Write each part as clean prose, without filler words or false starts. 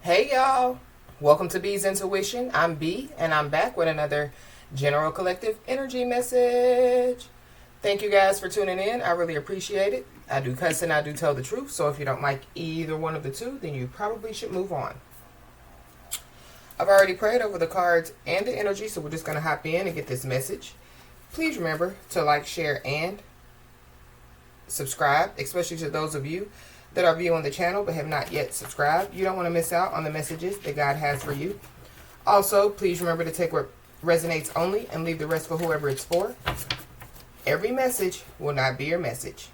Hey y'all, welcome to B's Intuition. I'm B and I'm back with another general collective energy message. Thank you guys for tuning in. I really appreciate it. I do cuss and I do tell the truth, so if you don't like either one of the two, then you probably should move on. I've already prayed over the cards and the energy, so we're just going to hop in and get this message. Please remember to like, share, and subscribe, especially to those of you that are viewing the channel but have not yet subscribed. You don't want to miss out on the messages that God has for you. Also, please remember to take what resonates only and leave the rest for whoever it's for. Every message will not be your message.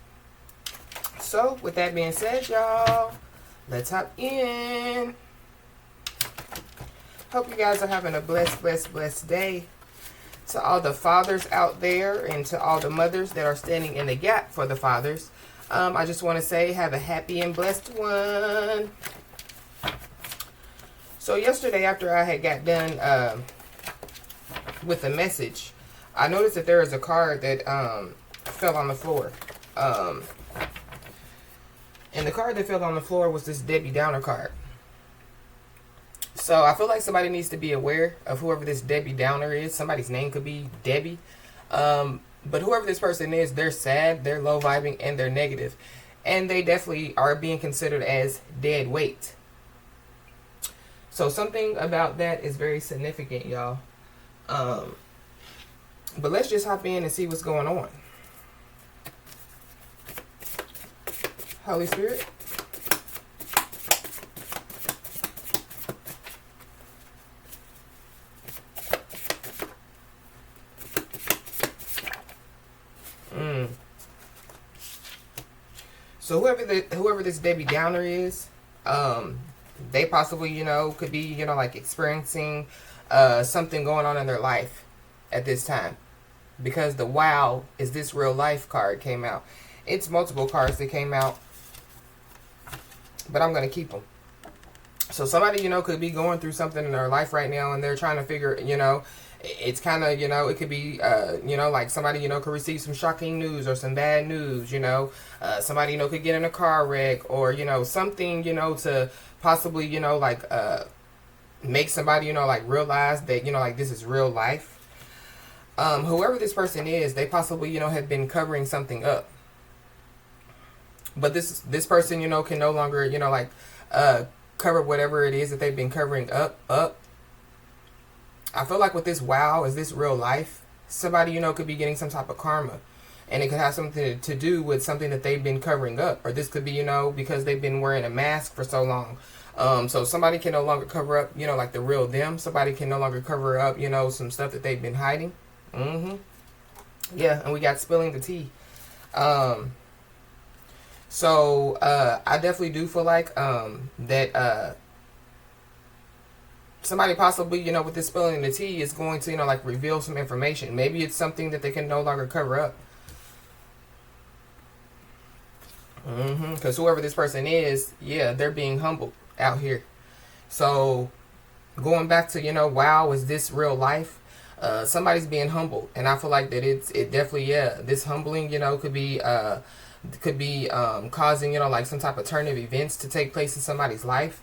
So, with that being said, y'all, let's hop in. Hope you guys are having a blessed day. To all the fathers out there and to all the mothers that are standing in the gap for the fathers, I just want to say have a happy and blessed one. So yesterday after I had got done with the message, I noticed that there is a card that fell on the floor. And the card that fell on the floor was this Debbie Downer card. So I feel like somebody needs to be aware of whoever this Debbie Downer is. Somebody's name could be Debbie. But whoever this person is, they're sad, they're low vibing, and they're negative. And they definitely are being considered as dead weight. So something about that is very significant, y'all. But let's just hop in and see what's going on. Holy Spirit. So whoever this Debbie Downer is, they possibly, could be, like experiencing something going on in their life at this time. Because the wow, is this real life card came out. It's multiple cards that came out, but I'm going to keep them. So somebody, could be going through something in their life right now and they're trying to figure, it's kind of, it could be, like somebody, could receive some shocking news or some bad news, somebody, could get in a car wreck or, something, to possibly, make somebody, like realize that, like this is real life. Whoever this person is, they possibly, have been covering something up. But this person, can no longer, cover whatever it is that they've been covering up. I feel like with this wow, is this real life? Somebody, could be getting some type of karma. And it could have something to do with something that they've been covering up. Or this could be, because they've been wearing a mask for so long. So somebody can no longer cover up, like the real them. Somebody can no longer cover up, some stuff that they've been hiding. Yeah, and we got spilling the tea. So I definitely do feel like that somebody possibly, with this spilling the tea is going to, like reveal some information. Maybe it's something that they can no longer cover up. Because whoever this person is, yeah, they're being humbled out here. So going back to, wow, is this real life? Somebody's being humbled. And I feel like that it definitely, yeah, this humbling, could be causing, like some type of turn of events to take place in somebody's life.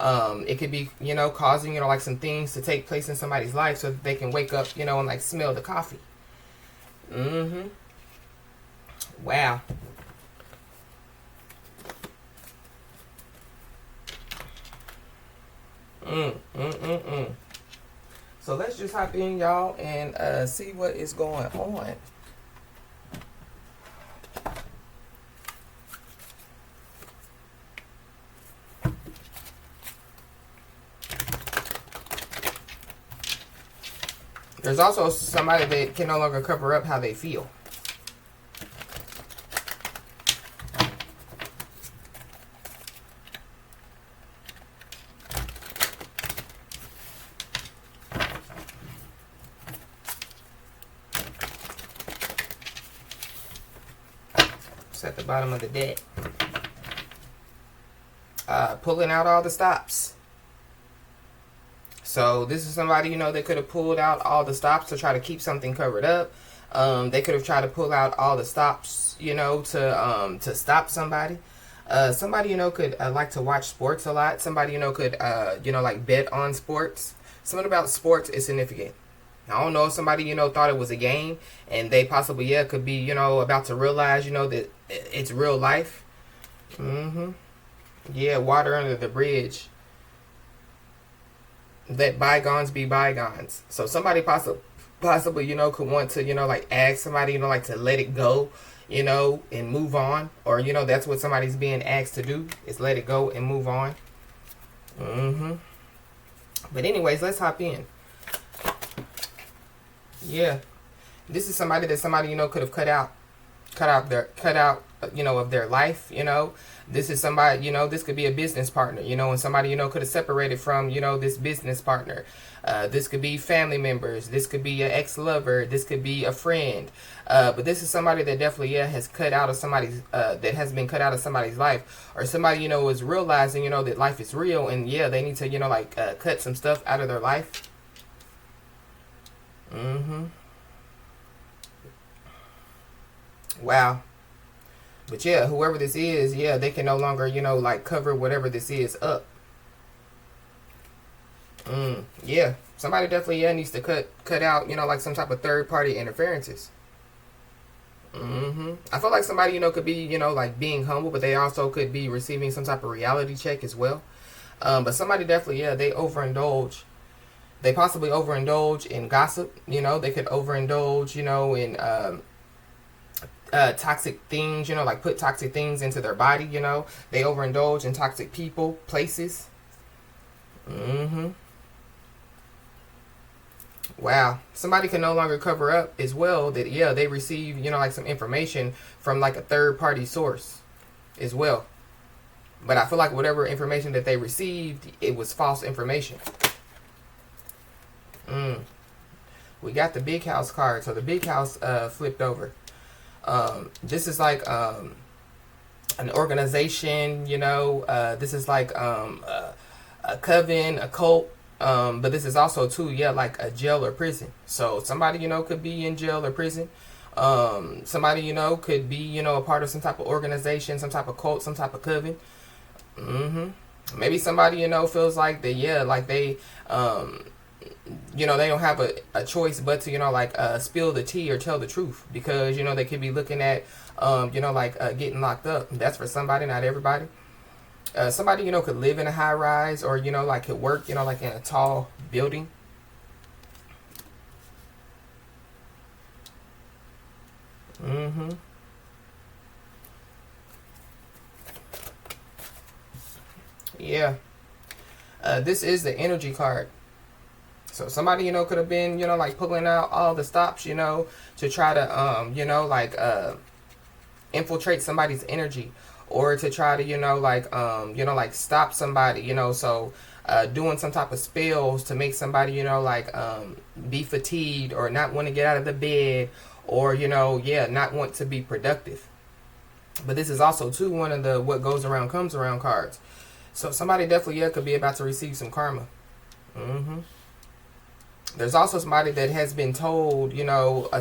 It could be, causing, like some things to take place in somebody's life so that they can wake up, and like smell the coffee. Wow. So let's just hop in, y'all, and see what is going on. There's also somebody that can no longer cover up how they feel. It's at the bottom of the deck. Pulling out all the stops. So this is somebody, that could have pulled out all the stops to try to keep something covered up. They could have tried to pull out all the stops, to stop somebody. Somebody, could like to watch sports a lot. Somebody, could, like bet on sports. Something about sports is significant. I don't know if somebody, thought it was a game and they possibly, could be, about to realize, that it's real life. Mm-hmm. Yeah, water under the bridge. Let bygones be bygones. So somebody possibly, could want to, like ask somebody, like to let it go, and move on. Or, that's what somebody's being asked to do, is let it go and move on. Mm-hmm. But anyways, let's hop in. Yeah. This is somebody that somebody, could have cut out of their life. This is somebody, this could be a business partner, and somebody, could have separated from, this business partner. This could be family members. This could be an ex-lover. This could be a friend. But this is somebody that definitely, has cut out of somebody's, that has been cut out of somebody's life. Or somebody, is realizing, that life is real. And yeah, they need to, like, cut some stuff out of their life. Mm-hmm. Wow. But yeah, whoever this is, yeah, they can no longer, like cover whatever this is up. Yeah. Somebody definitely, needs to cut out, like some type of third party interferences. I feel like somebody, could be, like being humble, but they also could be receiving some type of reality check as well. But somebody definitely, they overindulge. They possibly overindulge in gossip. They could overindulge, in toxic things, like put toxic things into their body. They overindulge in toxic people, places. Wow. Somebody can no longer cover up as well that, yeah, they receive, like some information from like a third party source as well. But I feel like whatever information that they received, it was false information. We got the big house card. So the big house flipped over. This is like an organization, this is like a coven, a cult. But this is also too, like a jail or prison. So somebody, could be in jail or prison. Somebody, could be, a part of some type of organization, some type of cult, some type of coven. Maybe somebody, feels like they, like they, they don't have a choice but to, like, spill the tea or tell the truth. Because, they could be looking at, getting locked up. That's for somebody, not everybody. Somebody, could live in a high rise or, like could work, like in a tall building. Yeah. This is the energy card. So somebody, could have been, like pulling out all the stops, to try to, infiltrate somebody's energy. Or to try to, like stop somebody, so doing some type of spells to make somebody, be fatigued or not want to get out of the bed or, not want to be productive. But this is also, too, one of the what goes around comes around cards. So somebody definitely, could be about to receive some karma. There's also somebody that has been told,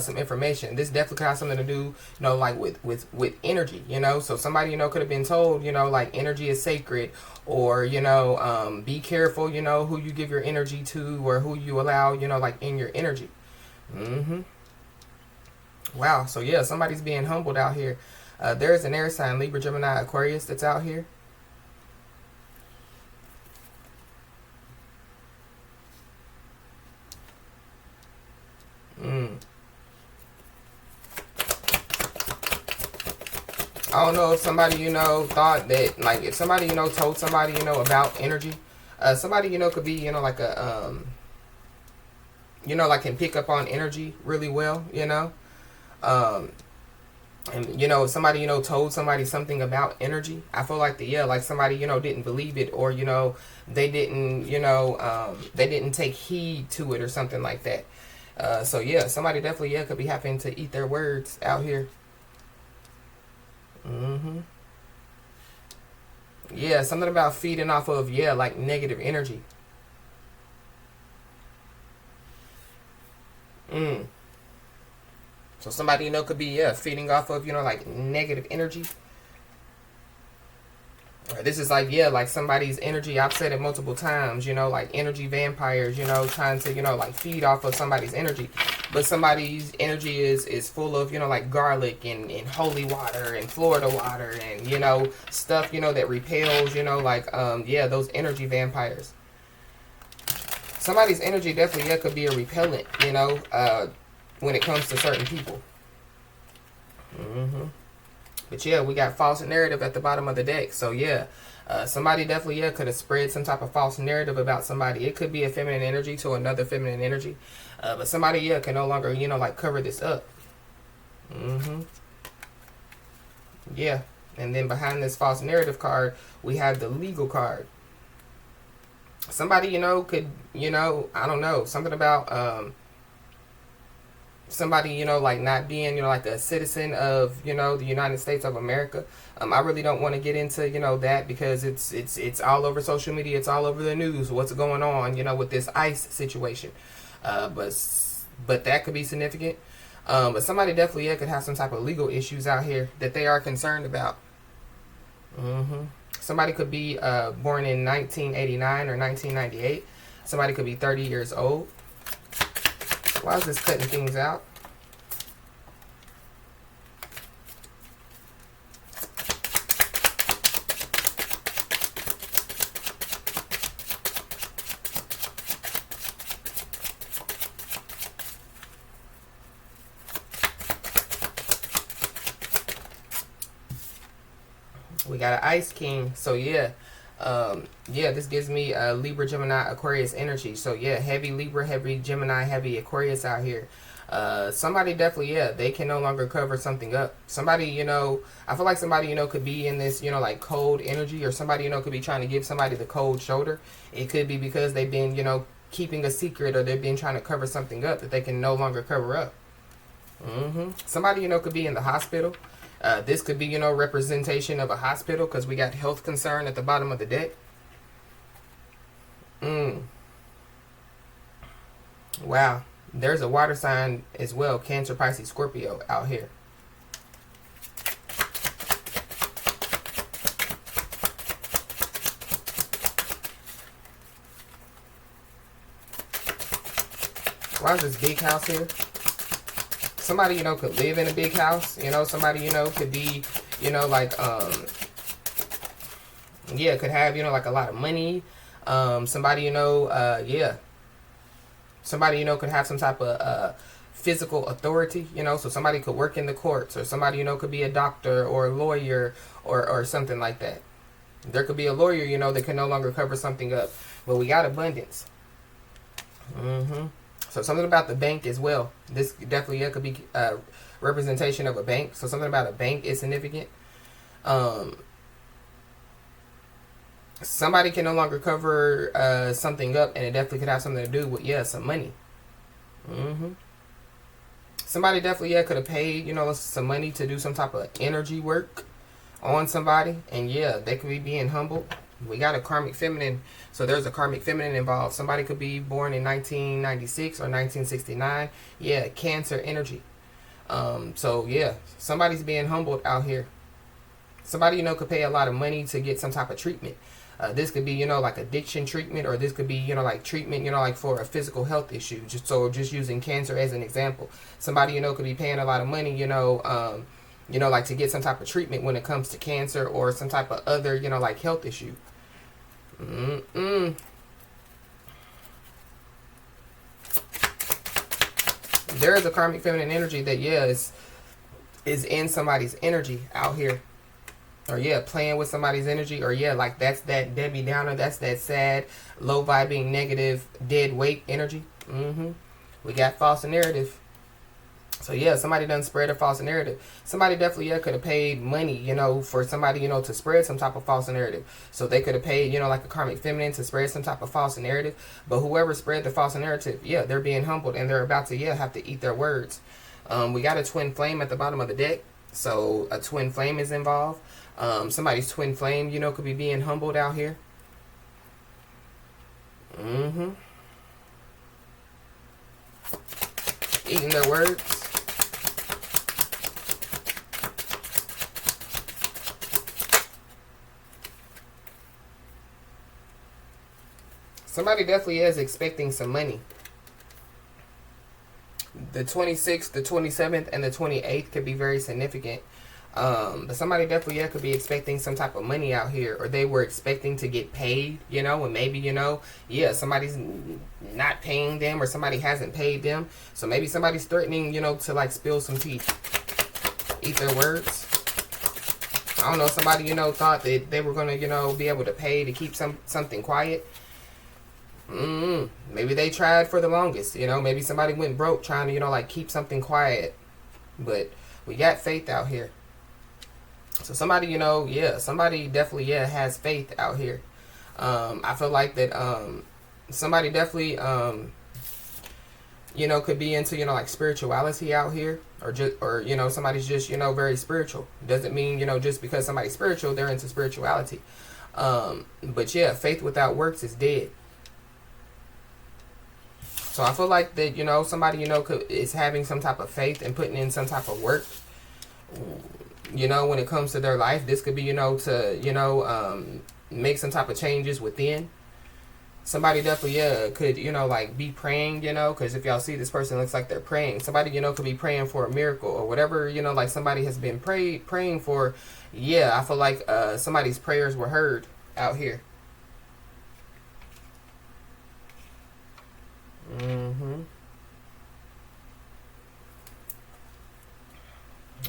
some information. This definitely has something to do, like with energy, So somebody, could have been told, like energy is sacred or, be careful, who you give your energy to or who you allow, like in your energy. Wow. So yeah, somebody's being humbled out here. There's an air sign, Libra, Gemini, Aquarius that's out here. I don't know if somebody, thought that, like, if somebody, told somebody, about energy, somebody, could be, like a, like can pick up on energy really well, and, if somebody, told somebody something about energy, I feel like like somebody, didn't believe it or, they didn't, they didn't take heed to it or something like that. So yeah, somebody definitely, could be having to eat their words out here. Yeah, something about feeding off of, like negative energy. So somebody, could be, feeding off of, like negative energy. This is like, yeah, like somebody's energy. I've said it multiple times, you know, like energy vampires, you know, trying to, you know, like feed off of somebody's energy. But somebody's energy is full of, you know, like garlic and holy water and Florida water and, you know, stuff, you know, that repels, you know, like, yeah, those energy vampires. Somebody's energy definitely, yeah, could be a repellent, you know, when it comes to certain people. But yeah, we got false narrative at the bottom of the deck. So yeah, somebody definitely, yeah, could have spread some type of false narrative about somebody. It could be a feminine energy to another feminine energy. But somebody, yeah, can no longer, you know, like cover this up. Yeah. And then behind this false narrative card, we have the legal card. Somebody, you know, could, you know, I don't know, something about somebody, you know, like not being, you know, like a citizen of, you know, the United States of America. I really don't want to get into, you know, that because it's all over social media. It's all over the news. What's going on, you know, with this ICE situation. But that could be significant. But somebody definitely, yeah, could have some type of legal issues out here that they are concerned about. Somebody could be born in 1989 or 1998. Somebody could be 30 years old. Why is this cutting things out? We got an Ice King. So yeah. Yeah, this gives me Libra, Gemini, Aquarius energy. So yeah, heavy Libra, heavy Gemini, heavy Aquarius out here. Somebody definitely, yeah, they can no longer cover something up. Somebody, you know, I feel like somebody, you know, could be in this, you know, like cold energy, or somebody, you know, could be trying to give somebody the cold shoulder. It could be because they've been, you know, keeping a secret, or they've been trying to cover something up that they can no longer cover up. Somebody, you know, could be in the hospital. This could be, you know, representation of a hospital, because we got health concern at the bottom of the deck. Wow. There's a water sign as well. Cancer, Pisces, Scorpio out here. Why is this big house here? Somebody, you know, could live in a big house. You know, somebody, you know, could be, you know, like, yeah, could have, you know, like a lot of money. Somebody, you know, yeah. Somebody, you know, could have some type of physical authority, you know. So somebody could work in the courts, or somebody, you know, could be a doctor or a lawyer, or something like that. There could be a lawyer, you know, that can no longer cover something up. But we got abundance. So something about the bank as well. This definitely, yeah, could be representation of a bank. So something about a bank is significant. Somebody can no longer cover something up, and it definitely could have something to do with, yeah, some money. Somebody definitely, yeah, could have paid, you know, some money to do some type of energy work on somebody, and yeah, they could be being humbled. We got a karmic feminine, so there's a karmic feminine involved. Somebody could be born in 1996 or 1969. Yeah, Cancer energy. So yeah, somebody's being humbled out here. Somebody, you know, could pay a lot of money to get some type of treatment. This could be, you know, like addiction treatment, or this could be, you know, like treatment, you know, like for a physical health issue. Just using cancer as an example. Somebody, you know, could be paying a lot of money, you know, like to get some type of treatment when it comes to cancer or some type of other, you know, like health issue. There is a karmic feminine energy that, yeah, is in somebody's energy out here. Or yeah, playing with somebody's energy. Or yeah, like that's that Debbie Downer. That's that sad, low vibing, negative, dead weight energy. We got false narrative. So yeah, somebody done spread a false narrative. Somebody definitely, yeah, could have paid money, you know, for somebody, you know, to spread some type of false narrative. So they could have paid, you know, like a karmic feminine to spread some type of false narrative. But whoever spread the false narrative, yeah, they're being humbled, and they're about to, yeah, have to eat their words. We got a twin flame at the bottom of the deck. So a twin flame is involved. Somebody's twin flame, you know, could be being humbled out here. Eating their words. Somebody definitely is expecting some money. The 26th, the 27th, and the 28th could be very significant. But somebody definitely, yeah, could be expecting some type of money out here, or they were expecting to get paid, you know, and maybe, you know, yeah, somebody's not paying them, or somebody hasn't paid them. So maybe somebody's threatening, you know, to like spill some tea, eat their words. I don't know, somebody, you know, thought that they were going to, you know, be able to pay to keep something quiet. Maybe they tried for the longest, you know, maybe somebody went broke trying to, you know, like keep something quiet. But we got faith out here. So somebody, you know, yeah, somebody definitely, yeah, has faith out here. I feel like that somebody definitely, you know, could be into, you know, like spirituality out here, or just, or, you know, somebody's just, you know, very spiritual. Doesn't mean, you know, just because somebody's spiritual, they're into spirituality. But yeah, faith without works is dead. So I feel like that, you know, somebody, you know, is having some type of faith and putting in some type of work, you know, when it comes to their life. This could be, you know, to, you know, make some type of changes within. Somebody definitely, yeah, could, you know, like be praying, you know, because if y'all see this person looks like they're praying. Somebody, you know, could be praying for a miracle or whatever, you know, like somebody has been praying for. Yeah, I feel like somebody's prayers were heard out here.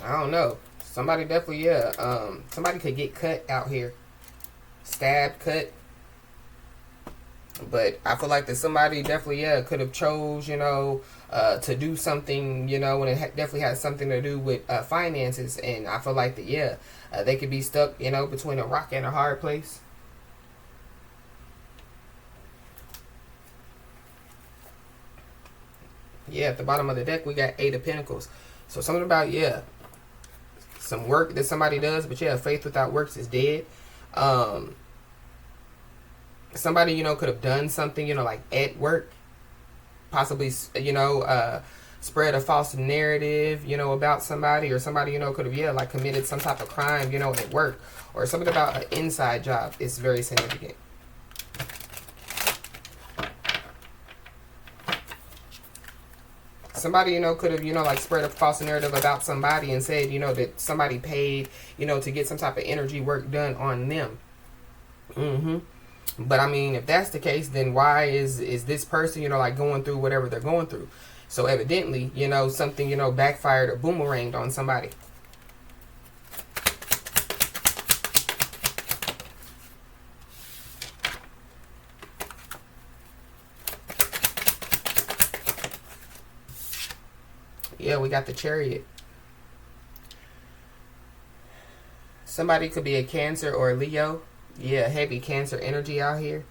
I don't know. Somebody definitely, yeah. Somebody could get cut out here. Stabbed, cut. But I feel like that somebody definitely, yeah, could have chose, you know, to do something, you know, and it definitely has something to do with finances. And I feel like that, yeah, they could be stuck, you know, between a rock and a hard place. Yeah, at the bottom of the deck, we got 8 of Pentacles. So something about, yeah, some work that somebody does. But yeah, faith without works is dead. Somebody, you know, could have done something, you know, like at work. Possibly, you know, spread a false narrative, you know, about somebody. Or somebody, you know, could have, yeah, like committed some type of crime, you know, at work. Or something about an inside job is very significant. Somebody, you know, could have, you know, like spread a false narrative about somebody and said, you know, that somebody paid, you know, to get some type of energy work done on them. But I mean, if that's the case, then why is this person, you know, like going through whatever they're going through? So evidently, you know, something, you know, backfired or boomeranged on somebody. Yeah, we got the Chariot. Somebody could be a Cancer or a Leo. Yeah, heavy Cancer energy out here.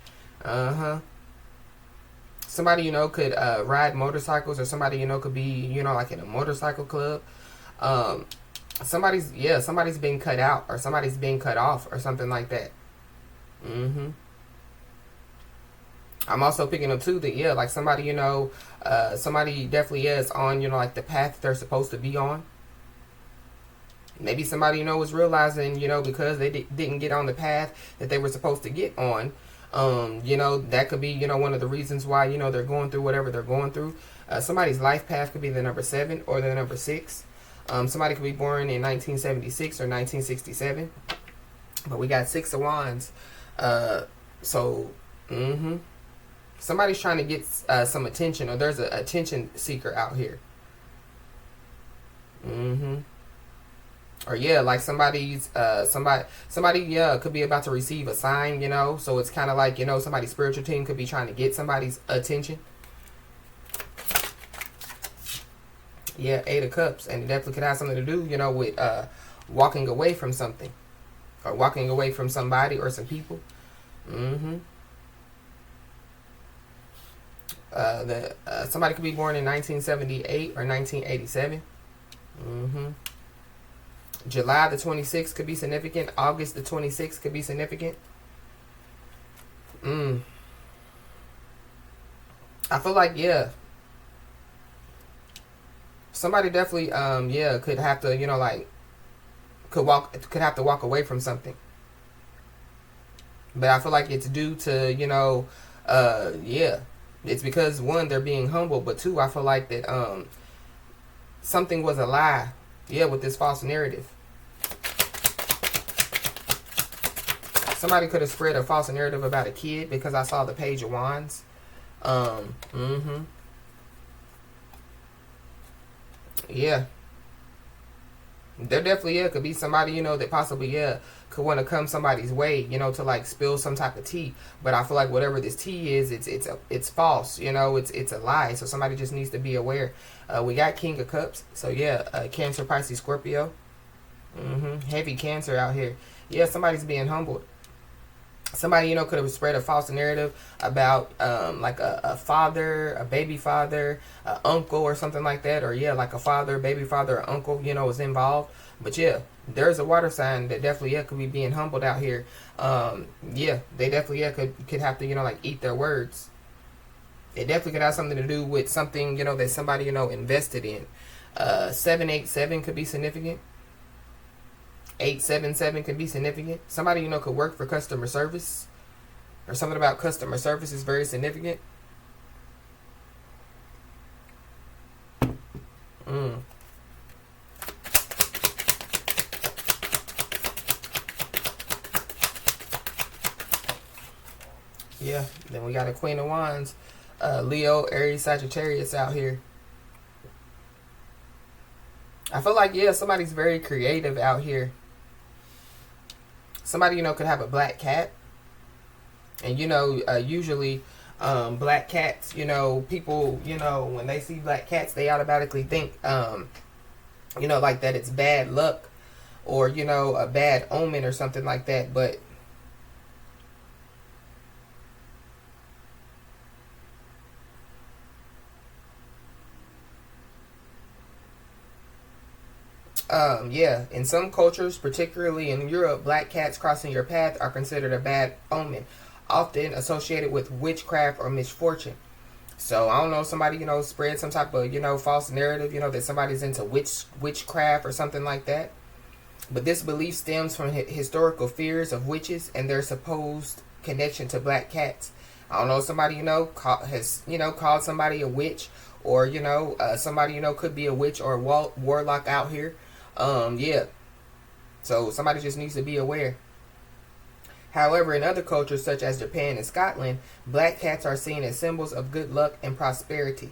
Somebody, you know, could ride motorcycles, or somebody, you know, could be, you know, like in a motorcycle club. Somebody's being cut out, or somebody's being cut off, or something like that. I'm also picking up too that, yeah, like somebody, you know, somebody definitely is on, you know, like the path they're supposed to be on. Maybe somebody, you know, was realizing, you know, because they didn't get on the path that they were supposed to get on. You know, that could be, you know, one of the reasons why, you know, they're going through whatever they're going through. Somebody's life path could be the number 7 or the number 6. Somebody could be born in 1976 or 1967. But we got 6 of Wands. Somebody's trying to get some attention, or there's an attention seeker out here. Or yeah, like somebody yeah, could be about to receive a sign, you know. So it's kind of like, you know, somebody's spiritual team could be trying to get somebody's attention. Yeah, 8 of Cups, and it definitely could have something to do, you know, with walking away from something, or walking away from somebody or some people. Somebody could be born in 1978 or 1987. July the 26th could be significant. August the 26th could be significant. I feel like, yeah, somebody definitely, yeah, could have to, you know, like, could have to walk away from something. But I feel like it's due to, you know, Yeah, it's because one, they're being humble, but two, I feel like that something was a lie. Yeah, with this false narrative. Somebody could have spread a false narrative about a kid because I saw the Page of Wands. Yeah. There definitely, yeah, could be somebody, that possibly, yeah, could want to come somebody's way, to like spill some type of tea. But I feel like whatever this tea is, it's false, it's a lie. So somebody just needs to be aware. We got King of Cups. So yeah, Cancer, Pisces, Scorpio. Heavy Cancer out here. Yeah, somebody's being humbled. Somebody, could have spread a false narrative about like a father, a baby father, an uncle or something like that. Or yeah, like a father, baby father, or uncle, was involved. But yeah, there's a water sign that definitely, yeah, could be being humbled out here. Yeah, they definitely, yeah, could have to, like eat their words. It definitely could have something to do with something, that somebody, invested in. 787 could be significant. 877 can be significant. Somebody, could work for customer service. Or something about customer service is very significant. Yeah, then we got a Queen of Wands. Leo, Aries, Sagittarius out here. I feel like, yeah, somebody's very creative out here. Somebody, could have a black cat. And, usually black cats, people, when they see black cats, they automatically think, like that it's bad luck or, a bad omen or something like that. But yeah, in some cultures, particularly in Europe, black cats crossing your path are considered a bad omen, often associated with witchcraft or misfortune. So I don't know, somebody, spread some type of, false narrative, that somebody's into witchcraft or something like that. But this belief stems from historical fears of witches and their supposed connection to black cats. I don't know, somebody, has, called somebody a witch, or, somebody, could be a witch or a warlock out here. Yeah. So somebody just needs to be aware. However, in other cultures such as Japan and Scotland, black cats are seen as symbols of good luck and prosperity.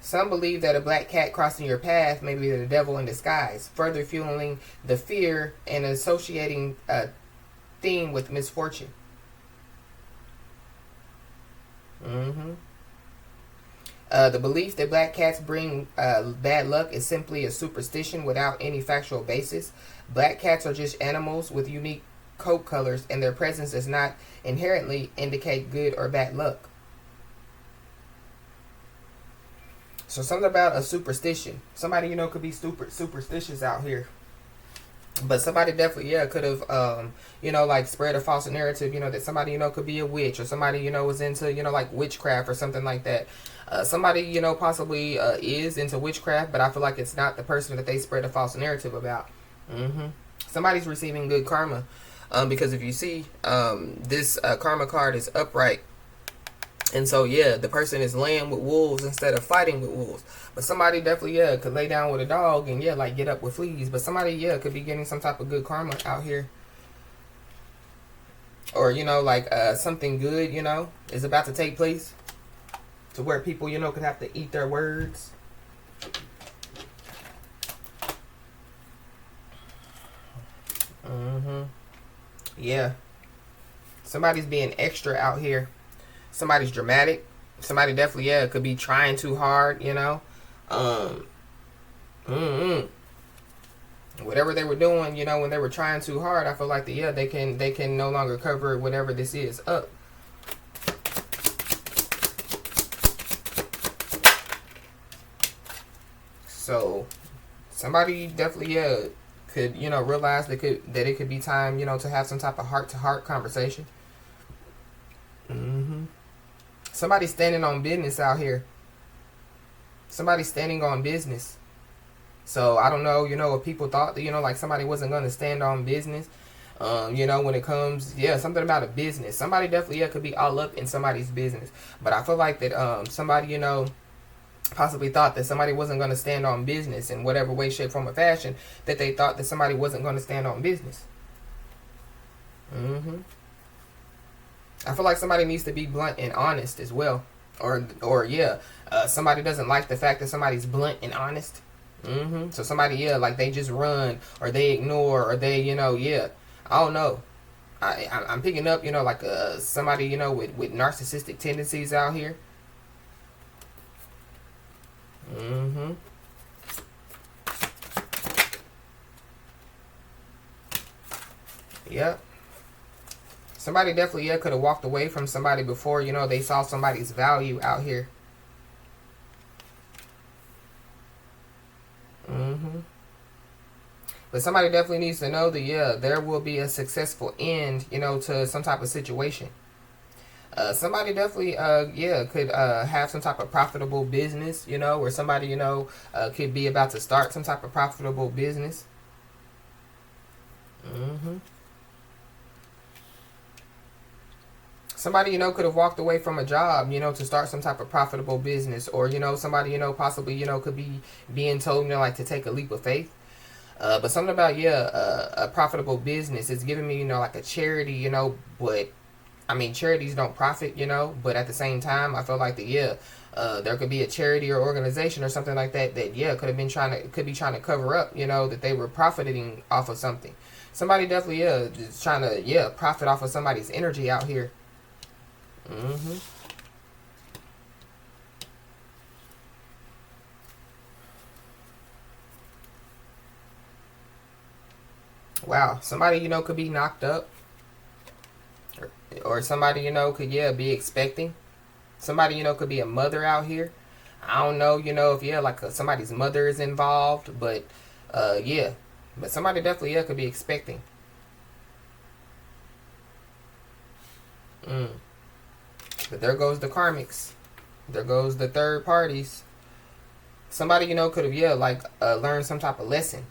Some believe that a black cat crossing your path may be the devil in disguise, further fueling the fear and associating a theme with misfortune. The belief that black cats bring bad luck is simply a superstition without any factual basis. Black cats are just animals with unique coat colors, and their presence does not inherently indicate good or bad luck. So something about a superstition. Somebody, could be superstitious out here. But somebody definitely, yeah, could have, like spread a false narrative, that somebody, could be a witch, or somebody, was into, like witchcraft or something like that. Somebody, possibly is into witchcraft, but I feel like it's not the person that they spread a false narrative about. Somebody's receiving good karma. Because if you see, this karma card is upright. And so, yeah, the person is laying with wolves instead of fighting with wolves. But somebody definitely, yeah, could lay down with a dog and, yeah, like get up with fleas. But somebody, yeah, could be getting some type of good karma out here. Or, like something good, is about to take place. To where people, could have to eat their words. Yeah. Somebody's being extra out here. Somebody's dramatic. Somebody definitely, yeah, could be trying too hard, Whatever they were doing, when they were trying too hard, I feel like they can no longer cover whatever this is up. So somebody definitely, yeah, could, realize that it could be time, to have some type of heart-to-heart conversation. Somebody's standing on business out here. Somebody's standing on business. So I don't know, if people thought that, like somebody wasn't going to stand on business. When it comes, something about a business. Somebody definitely, could be all up in somebody's business. But I feel like that somebody, possibly thought that somebody wasn't going to stand on business in whatever way, shape, form, or fashion, that they thought that somebody wasn't going to stand on business. I feel like somebody needs to be blunt and honest as well. Somebody doesn't like the fact that somebody's blunt and honest. So somebody, like they just run or they ignore or they, I don't know. I'm picking up, like somebody, with narcissistic tendencies out here. Yep. Somebody definitely, could have walked away from somebody before, they saw somebody's value out here. But somebody definitely needs to know that, there will be a successful end, to some type of situation. Somebody definitely, could have some type of profitable business, or somebody, could be about to start some type of profitable business. Somebody, could have walked away from a job, to start some type of profitable business. Or, somebody, possibly, could be being told, like to take a leap of faith. But something about, a profitable business is giving me, like a charity, but I mean, charities don't profit, but at the same time, I feel like that, there could be a charity or organization or something like that could be trying to cover up, that they were profiting off of something. Somebody definitely, just trying to, profit off of somebody's energy out here. Wow, somebody, could be knocked up. Or somebody, could, be expecting. Somebody, could be a mother out here. I don't know, if, like somebody's mother is involved. But, But somebody definitely, could be expecting. But there goes the karmics. There goes the third parties. Somebody, could have, learned some type of lesson.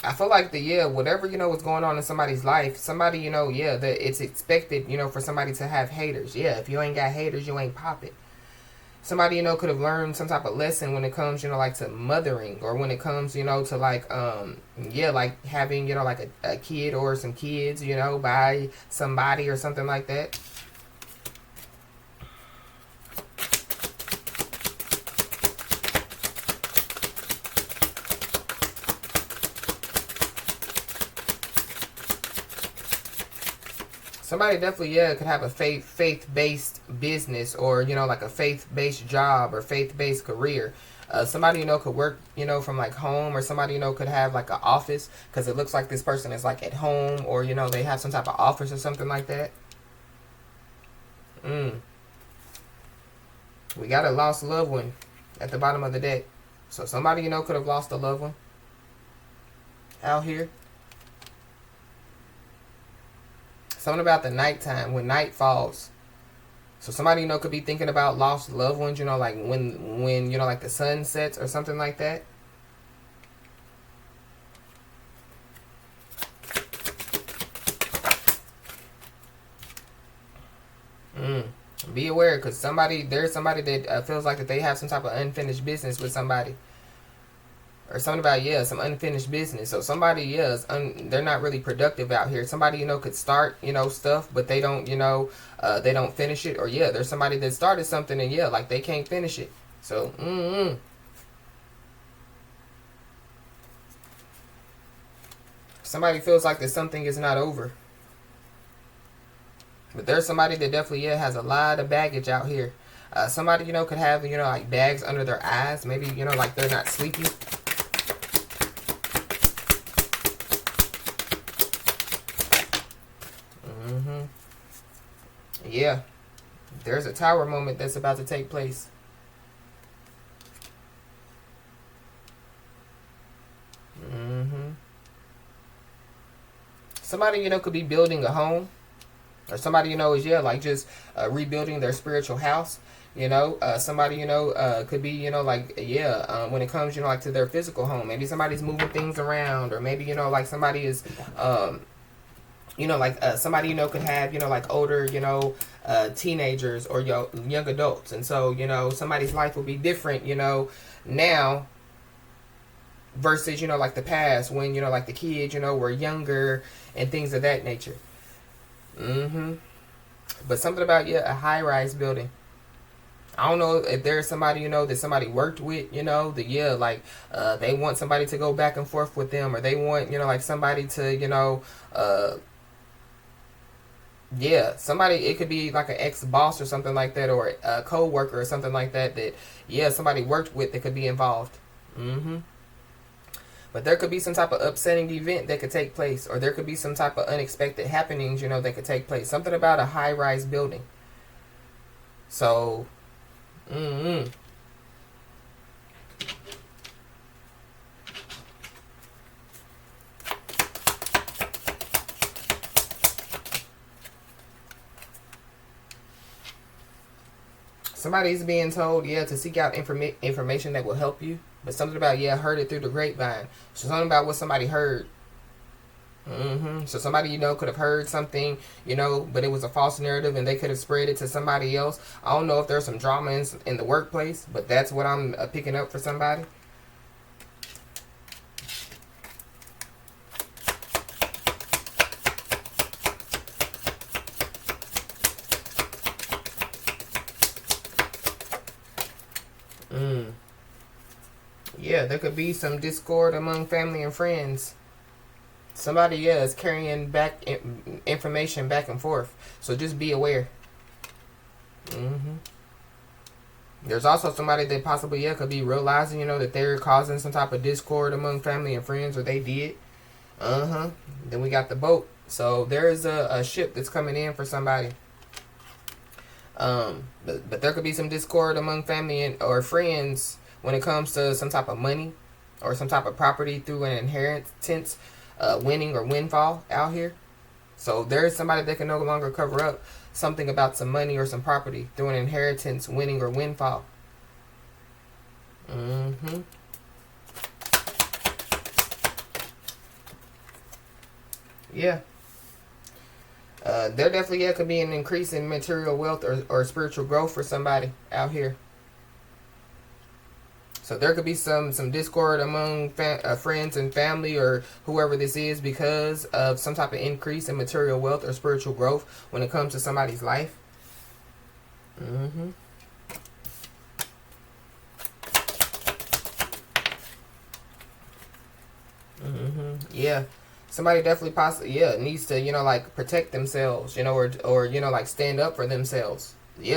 I feel like whatever, what's going on in somebody's life, somebody, that it's expected, for somebody to have haters. If you ain't got haters, you ain't popping. Somebody, could have learned some type of lesson when it comes, like to mothering, or when it comes, to like, like having, like a kid or some kids, by somebody or something like that. Somebody definitely, could have a faith-based business, or, like a faith-based job or faith-based career. Somebody, could work, from like home, or somebody, could have like an office, because it looks like this person is like at home, or, they have some type of office or something like that. We got a lost loved one at the bottom of the deck. So somebody, could have lost a loved one out here. Something about the nighttime, when night falls. So somebody, could be thinking about lost loved ones, like when like the sun sets or something like that. Be aware, because there's somebody that feels like that they have some type of unfinished business with somebody. Or something about, some unfinished business. So somebody, they're not really productive out here. Somebody, could start, stuff, but they don't, they don't finish it. Or, there's somebody that started something and, like they can't finish it. So, somebody feels like that something is not over. But there's somebody that definitely, has a lot of baggage out here. Somebody, could have, like bags under their eyes. Maybe, like they're not sleepy. Yeah, there's a tower moment that's about to take place. Somebody, could be building a home. Or somebody, is, like just rebuilding their spiritual house. Somebody, could be, when it comes, like to their physical home. Maybe somebody's moving things around, or maybe, like somebody is, somebody, could have, like older, teenagers or young adults. And so, somebody's life will be different, now versus, like the past when, like the kids, were younger and things of that nature. But something about, a high-rise building. I don't know if there's somebody, that somebody worked with, they want somebody to go back and forth with them, or they want, like somebody to, somebody, it could be like an ex-boss or something like that, or a co-worker or something like that, somebody worked with that could be involved. But there could be some type of upsetting event that could take place, or there could be some type of unexpected happenings, that could take place. Something about a high-rise building. So, somebody's being told, to seek out information that will help you. But something about, heard it through the grapevine. So something about what somebody heard. So somebody, could have heard something, but it was a false narrative and they could have spread it to somebody else. I don't know if there's some drama in the workplace, but that's what I'm picking up for somebody. There could be some discord among family and friends. Somebody, is carrying back information back and forth. So just be aware. There's also somebody that possibly, could be realizing, that they're causing some type of discord among family and friends, or they did. Then we got the boat. So there is a ship that's coming in for somebody. But there could be some discord among family or friends when it comes to some type of money or some type of property through an inheritance, winning or windfall out here. So there is somebody that can no longer cover up something about some money or some property through an inheritance, winning or windfall. There definitely could be an increase in material wealth or spiritual growth for somebody out here. So there could be some discord among friends and family or whoever this is because of some type of increase in material wealth or spiritual growth when it comes to somebody's life. Somebody definitely possibly needs to like protect themselves, or like stand up for themselves.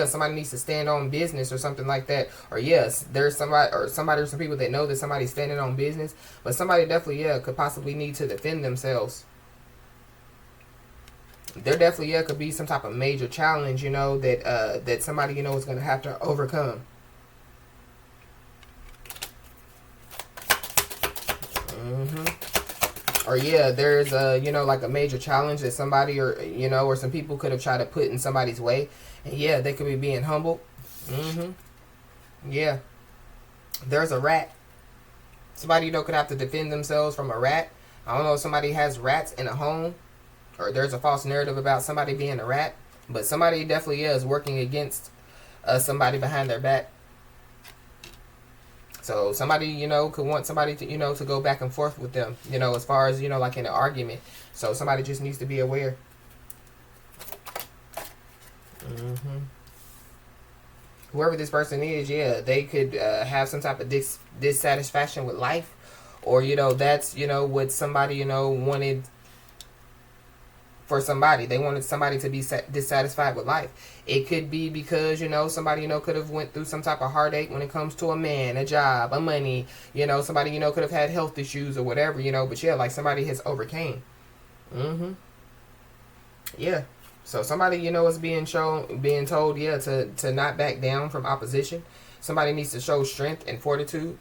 Somebody needs to stand on business or something like that. Or there's somebody or some people that know that somebody's standing on business, but somebody definitely could possibly need to defend themselves. There definitely could be some type of major challenge, that somebody is going to have to overcome. Or there's like a major challenge that somebody or some people could have tried to put in somebody's way. And they could be being humbled. There's a rat. Somebody could have to defend themselves from a rat. I don't know if somebody has rats in a home, or there's a false narrative about somebody being a rat, but somebody definitely is working against somebody behind their back. So somebody, could want somebody to, to go back and forth with them, as far as, like in an argument. So somebody just needs to be aware. Whoever this person is, they could have some type of dissatisfaction with life, or that's what somebody wanted for somebody. They wanted somebody to be dissatisfied with life. It could be because somebody could have went through some type of heartache when it comes to a man, a job, a money. Somebody could have had health issues or whatever. But like somebody has overcame. So somebody, is being told, to not back down from opposition. Somebody needs to show strength and fortitude.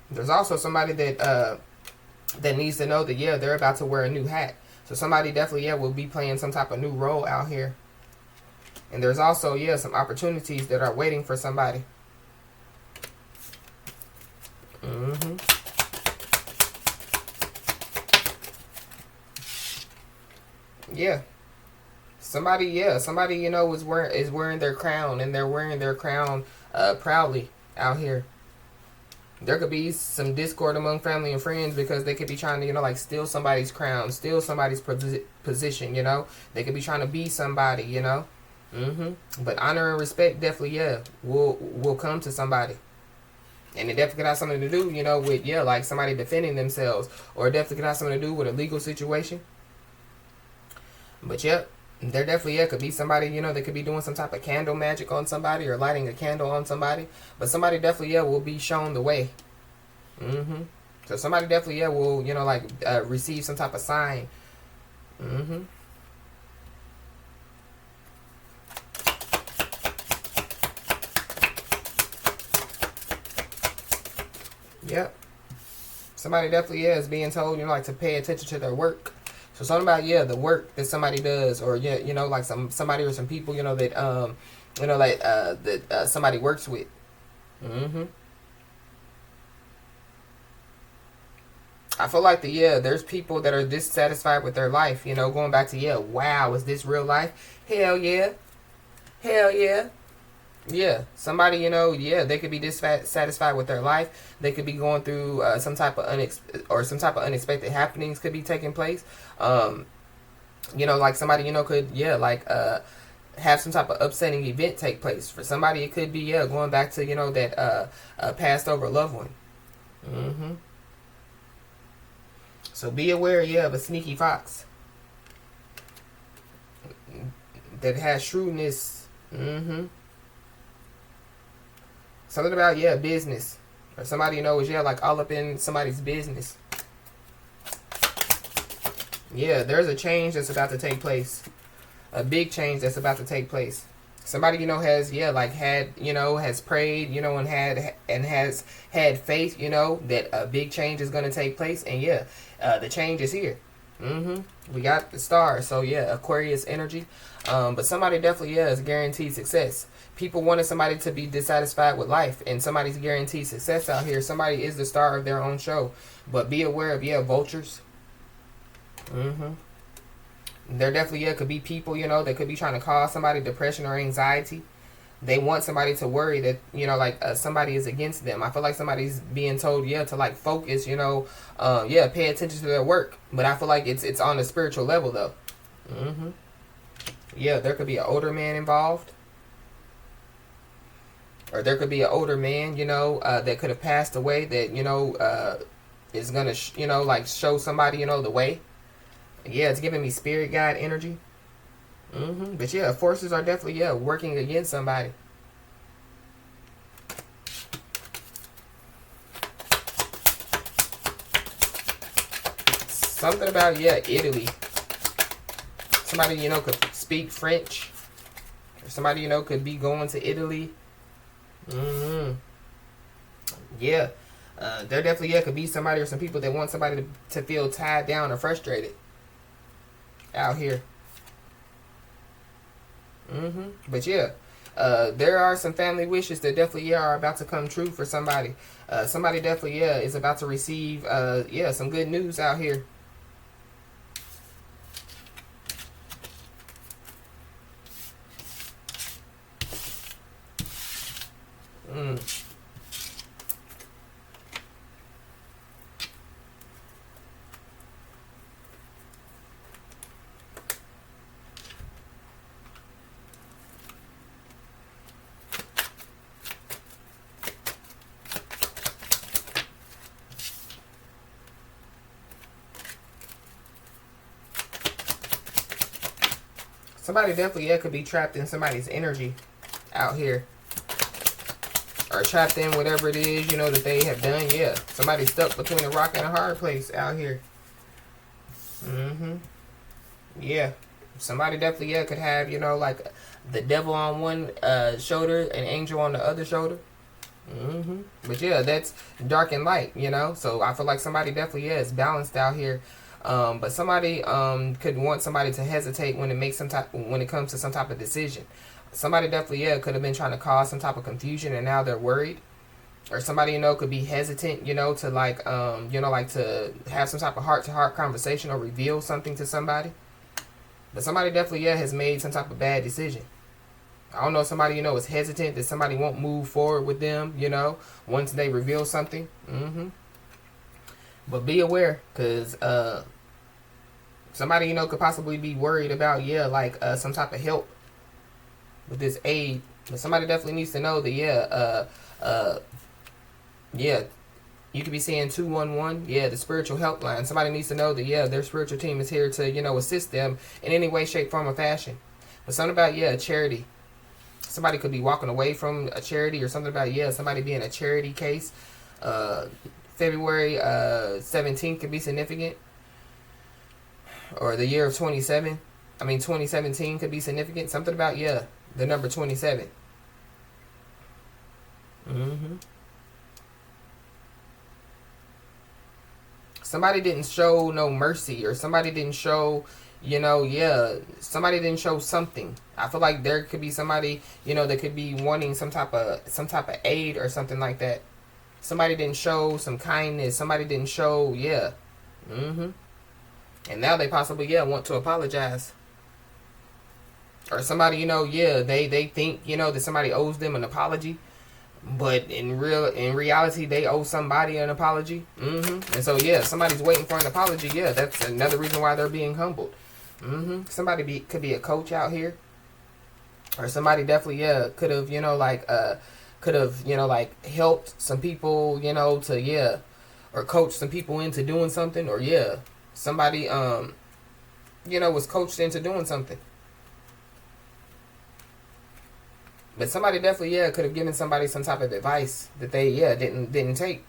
There's also somebody that needs to know that, they're about to wear a new hat. So somebody definitely, yeah, will be playing some type of new role out here. And there's also, yeah, some opportunities that are waiting for somebody. Yeah. Somebody, yeah, somebody, you know, is wearing their crown, and they're wearing their crown proudly out here. There could be some discord among family and friends because they could be trying to, you know, like steal somebody's crown, steal somebody's position, you know. They could be trying to be somebody, you know. But honor and respect definitely, yeah, will come to somebody. And it definitely could have something to do, you know, with, yeah, like somebody defending themselves. Or it definitely could have something to do with a legal situation. But, yep, there definitely, yeah, could be somebody, you know, that could be doing some type of candle magic on somebody or lighting a candle on somebody. But somebody definitely, yeah, will be shown the way. So somebody definitely, yeah, will, you know, like receive some type of sign. Yep. Somebody definitely, yeah, is being told, you know, like to pay attention to their work. So something about, yeah, the work that somebody does, or, yeah, you know, like somebody or some people, you know, that you know, like that somebody works with. I feel like there's people that are dissatisfied with their life, you know, going back to, yeah, wow, is this real life? Hell yeah. Hell yeah. Yeah, somebody, you know, yeah, they could be dissatisfied with their life. They could be going through some type of unexpected happenings could be taking place. You know, like somebody, you know, could, yeah, like have some type of upsetting event take place. For somebody, it could be, yeah, going back to, you know, that passed over loved one. So be aware, yeah, of a sneaky fox that has shrewdness. Something about, yeah, business. Or somebody, you know, is, yeah, like all up in somebody's business. Yeah, there's a change that's about to take place. A big change that's about to take place. Somebody, you know, has, yeah, like had, you know, has prayed, you know, and has had faith, you know, that a big change is going to take place. And yeah, the change is here. We got the stars. So yeah, Aquarius energy. But somebody definitely, yeah, is guaranteed success. People wanted somebody to be dissatisfied with life, and somebody's guaranteed success out here. Somebody is the star of their own show. But be aware of, yeah, vultures. There definitely, yeah, could be people, you know, that could be trying to cause somebody depression or anxiety. They want somebody to worry that, you know, like somebody is against them. I feel like somebody's being told, yeah, to like focus, you know, yeah, pay attention to their work. But I feel like it's on a spiritual level though. Yeah, there could be an older man involved. Or there could be an older man, you know, that could have passed away that, you know, is going to, you know, like show somebody, you know, the way. Yeah, it's giving me spirit guide energy. But yeah, forces are definitely, yeah, working against somebody. Something about, yeah, Italy. Somebody, you know, could speak French. Or somebody, you know, could be going to Italy. Yeah. There definitely, yeah, could be somebody or some people that want somebody to feel tied down or frustrated out here. But yeah, there are some family wishes that definitely, yeah, are about to come true for somebody. Somebody definitely, yeah, is about to receive, yeah, some good news out here. Somebody definitely, yeah, could be trapped in somebody's energy out here. Or trapped in whatever it is, you know, that they have done. Yeah, somebody's stuck between a rock and a hard place out here. Yeah, somebody definitely, yeah, could have, you know, like the devil on one shoulder and angel on the other shoulder. But yeah, that's dark and light, you know. So I feel like somebody definitely, yeah, is balanced out here. But somebody could want somebody to hesitate when it comes to some type of decision. Somebody definitely, yeah, could have been trying to cause some type of confusion, and now they're worried. Or somebody, could be hesitant, to like, like to have some type of heart-to-heart conversation or reveal something to somebody. But somebody definitely, yeah, has made some type of bad decision. I don't know if somebody, is hesitant that somebody won't move forward with them, once they reveal something. But be aware, because somebody, could possibly be worried about, yeah, like some type of help with this aid. But somebody definitely needs to know that, yeah, you could be seeing 211, yeah, the spiritual helpline. Somebody needs to know that, yeah, their spiritual team is here to, assist them in any way, shape, form, or fashion. But something about, yeah, charity. Somebody could be walking away from a charity, or something about, yeah, somebody being a charity case. February 17th could be significant. Or the year of 2017 could be significant. Something about, yeah, the number 27. Somebody didn't show no mercy, or somebody didn't show, somebody didn't show something. I feel like there could be somebody, that could be wanting some type of aid or something like that. Somebody didn't show some kindness. Somebody didn't show, yeah. And now they possibly, yeah, want to apologize. Or somebody, they think, that somebody owes them an apology. But in reality, they owe somebody an apology. And so, yeah, somebody's waiting for an apology. Yeah, that's another reason why they're being humbled. Somebody could be a coach out here. Or somebody definitely, yeah, could have, helped some people, to, yeah, or coach some people into doing something. Or, yeah, somebody, was coached into doing something. But somebody definitely, yeah, could have given somebody some type of advice that they, yeah, didn't take.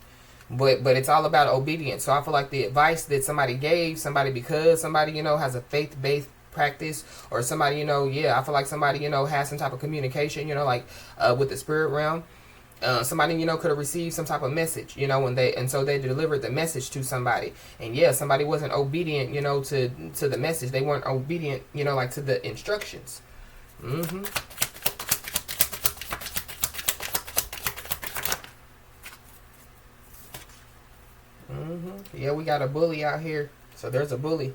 But it's all about obedience. So I feel like the advice that somebody gave somebody, because somebody, has a faith-based practice, or somebody, I feel like somebody, has some type of communication, with the spirit realm. Somebody, could have received some type of message, and so they delivered the message to somebody. And yeah, somebody wasn't obedient, to the message. They weren't obedient, to the instructions. Yeah, we got a bully out here. So there's a bully.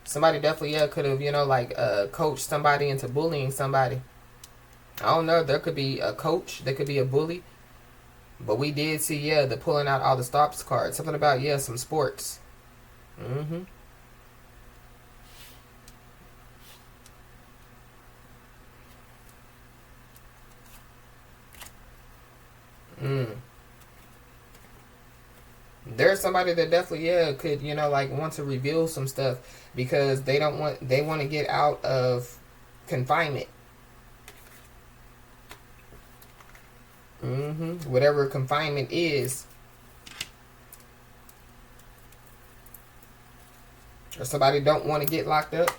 Somebody definitely, yeah, could have, coached somebody into bullying somebody. I don't know. There could be a coach. There could be a bully. But we did see, yeah, the pulling out all the stops cards. Something about, yeah, some sports. There's somebody that definitely, yeah, could, want to reveal some stuff because they want to get out of confinement. Whatever confinement is. Or somebody don't want to get locked up.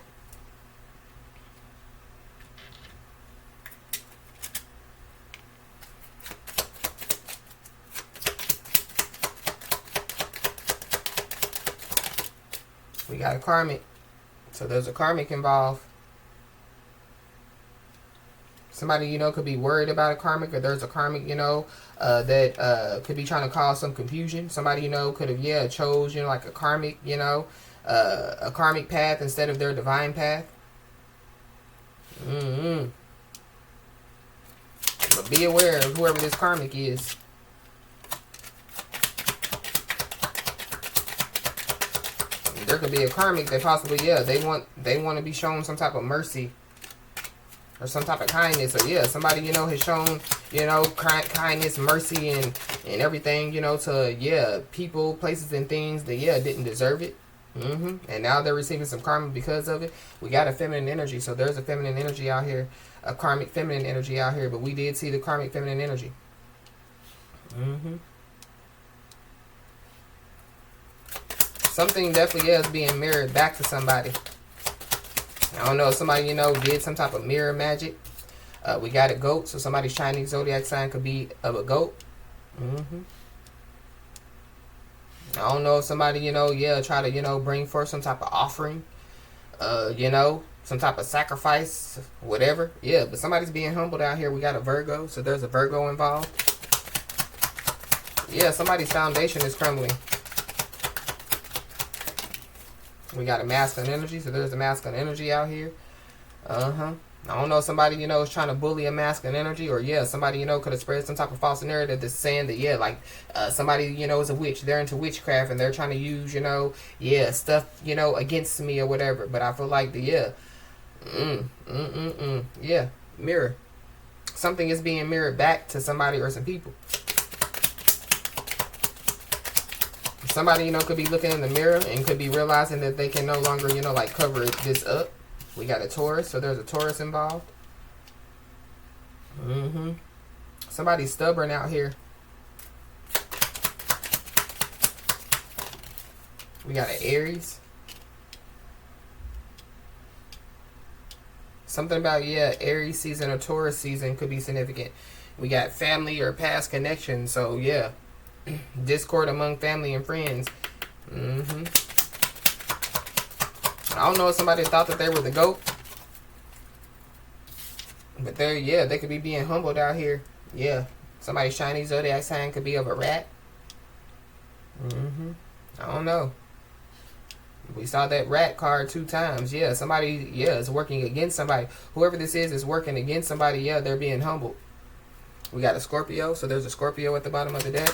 We got a karmic. So there's a karmic involved. Somebody, could be worried about a karmic, or there's a karmic, that could be trying to cause some confusion. Somebody, could have, yeah, chose, like a karmic, a karmic path instead of their divine path. But be aware of whoever this karmic is. There could be a karmic that possibly, yeah, they want to be shown some type of mercy or some type of kindness. Or yeah, somebody, has shown, kindness, mercy, and everything, to, yeah, people, places, and things that, yeah, didn't deserve it. And now they're receiving some karma because of it. We got a feminine energy, so there's a feminine energy out here, a karmic feminine energy out here, but we did see the karmic feminine energy. Something definitely is being mirrored back to somebody. I don't know if somebody, did some type of mirror magic. We got a goat, so somebody's Chinese zodiac sign could be of a goat. I don't know if somebody, yeah, try to, bring forth some type of offering, some type of sacrifice, whatever. Yeah, but somebody's being humbled out here. We got a Virgo, so there's a Virgo involved. Yeah, somebody's foundation is crumbling. We got a masculine energy, so there's a masculine energy out here. I don't know if somebody, is trying to bully a masculine energy, or yeah, somebody, could have spread some type of false narrative that's saying that, yeah, like, somebody, is a witch. They're into witchcraft and they're trying to use, yeah, stuff, against me or whatever. But I feel like yeah, mirror. Something is being mirrored back to somebody or some people. Somebody, could be looking in the mirror and could be realizing that they can no longer, like cover this up. We got a Taurus, so there's a Taurus involved. Somebody's stubborn out here. We got an Aries. Something about, yeah, Aries season or Taurus season could be significant. We got family or past connections, so yeah. Discord among family and friends. I don't know if somebody thought that they were the GOAT. But they could be being humbled out here. Yeah. Somebody's shiny zodiac sign could be of a rat. I don't know. We saw that rat card 2 times. Yeah, somebody, is working against somebody. Whoever this is working against somebody. Yeah, they're being humbled. We got a Scorpio, so there's a Scorpio at the bottom of the deck.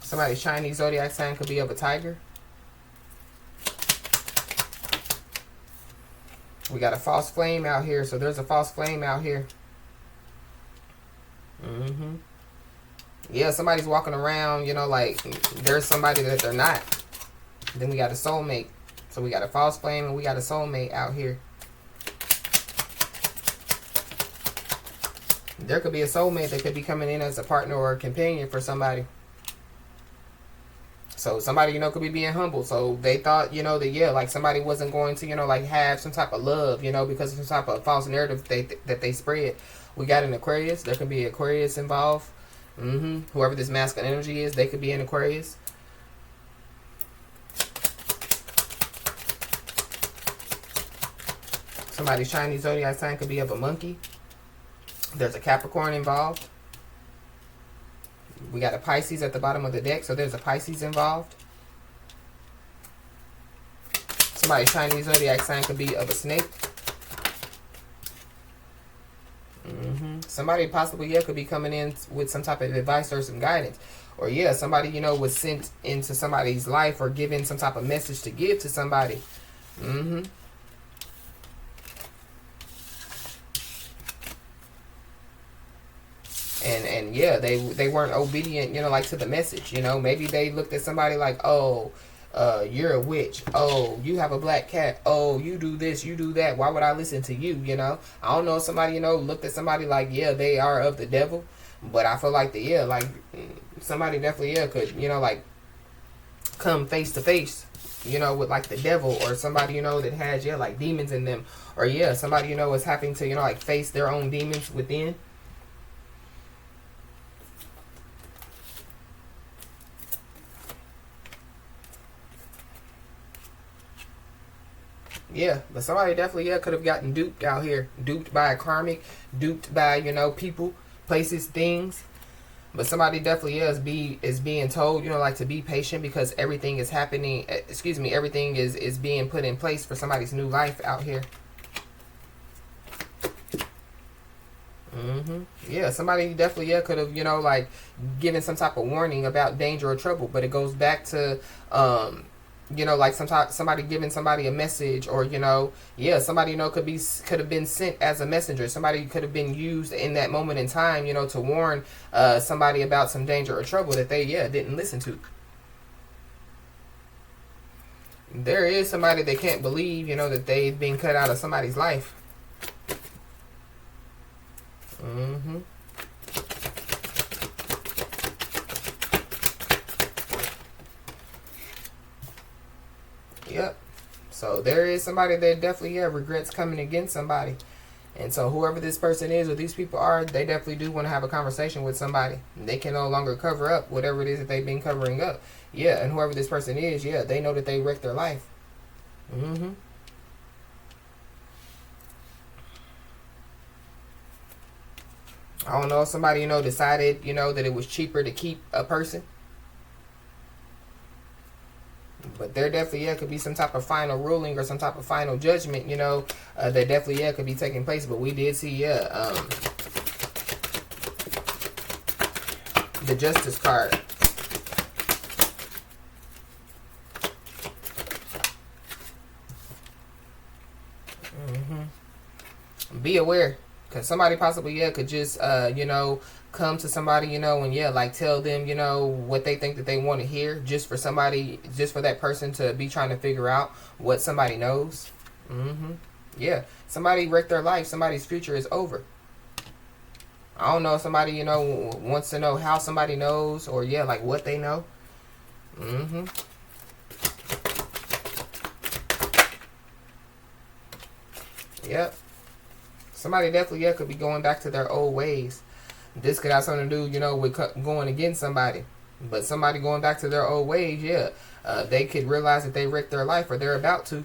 Somebody's Chinese zodiac sign could be of a tiger. We got a false flame out here, so there's a false flame out here. Yeah, somebody's walking around, like there's somebody that they're not. Then we got a soulmate. So we got a false flame and we got a soulmate out here. There could be a soulmate that could be coming in as a partner or a companion for somebody. So somebody, could be being humble. So they thought, that, yeah, like somebody wasn't going to, like have some type of love, because of some type of false narrative that they spread. We got an Aquarius. There could be Aquarius involved. Whoever this masculine energy is, they could be an Aquarius. Somebody's Chinese zodiac sign could be of a monkey. There's a Capricorn involved. We got a Pisces at the bottom of the deck, so there's a Pisces involved. Somebody's Chinese zodiac sign could be of a snake. Somebody possibly, could be coming in with some type of advice or some guidance. Or, somebody, was sent into somebody's life or given some type of message to give to somebody. And yeah, they weren't obedient, like to the message, Maybe they looked at somebody like, oh, you're a witch. Oh, you have a black cat. Oh, you do this, you do that. Why would I listen to you, I don't know if somebody, looked at somebody like, yeah, they are of the devil. But I feel like somebody definitely, could, like, come face to face, with like the devil, or somebody, that has, like demons in them. Or, somebody, is having to, like face their own demons within. Yeah, but somebody definitely, could have gotten duped out here. Duped by a karmic, duped by, people, places, things. But somebody definitely is being told, like to be patient because everything is happening, everything is being put in place for somebody's new life out here. Yeah, somebody definitely, could have, like given some type of warning about danger or trouble. But it goes back to, like somebody giving somebody a message, or somebody could have been sent as a messenger. Somebody could have been used in that moment in time, to warn somebody about some danger or trouble that they didn't listen to. There is somebody that can't believe, that they've been cut out of somebody's life. Yep. So there is somebody that definitely regrets coming against somebody. And so whoever this person is or these people are, they definitely do want to have a conversation with somebody. They can no longer cover up whatever it is that they've been covering up. Yeah, and whoever this person is, yeah, they know that they wrecked their life. I don't know if somebody, decided, that it was cheaper to keep a person. But there definitely, could be some type of final ruling or some type of final judgment, that definitely, could be taking place. But we did see, the Justice card. Be aware, because somebody possibly, could just, come to somebody, and like tell them, what they think that they want to hear, just for that person to be trying to figure out what somebody knows. Yeah, somebody wrecked their life. Somebody's future is over. I don't know if somebody, wants to know how somebody knows, or like what they know. Yep. Somebody definitely, could be going back to their old ways. This could have something to do, with going against somebody. But somebody going back to their old ways, they could realize that they wrecked their life, or they're about to.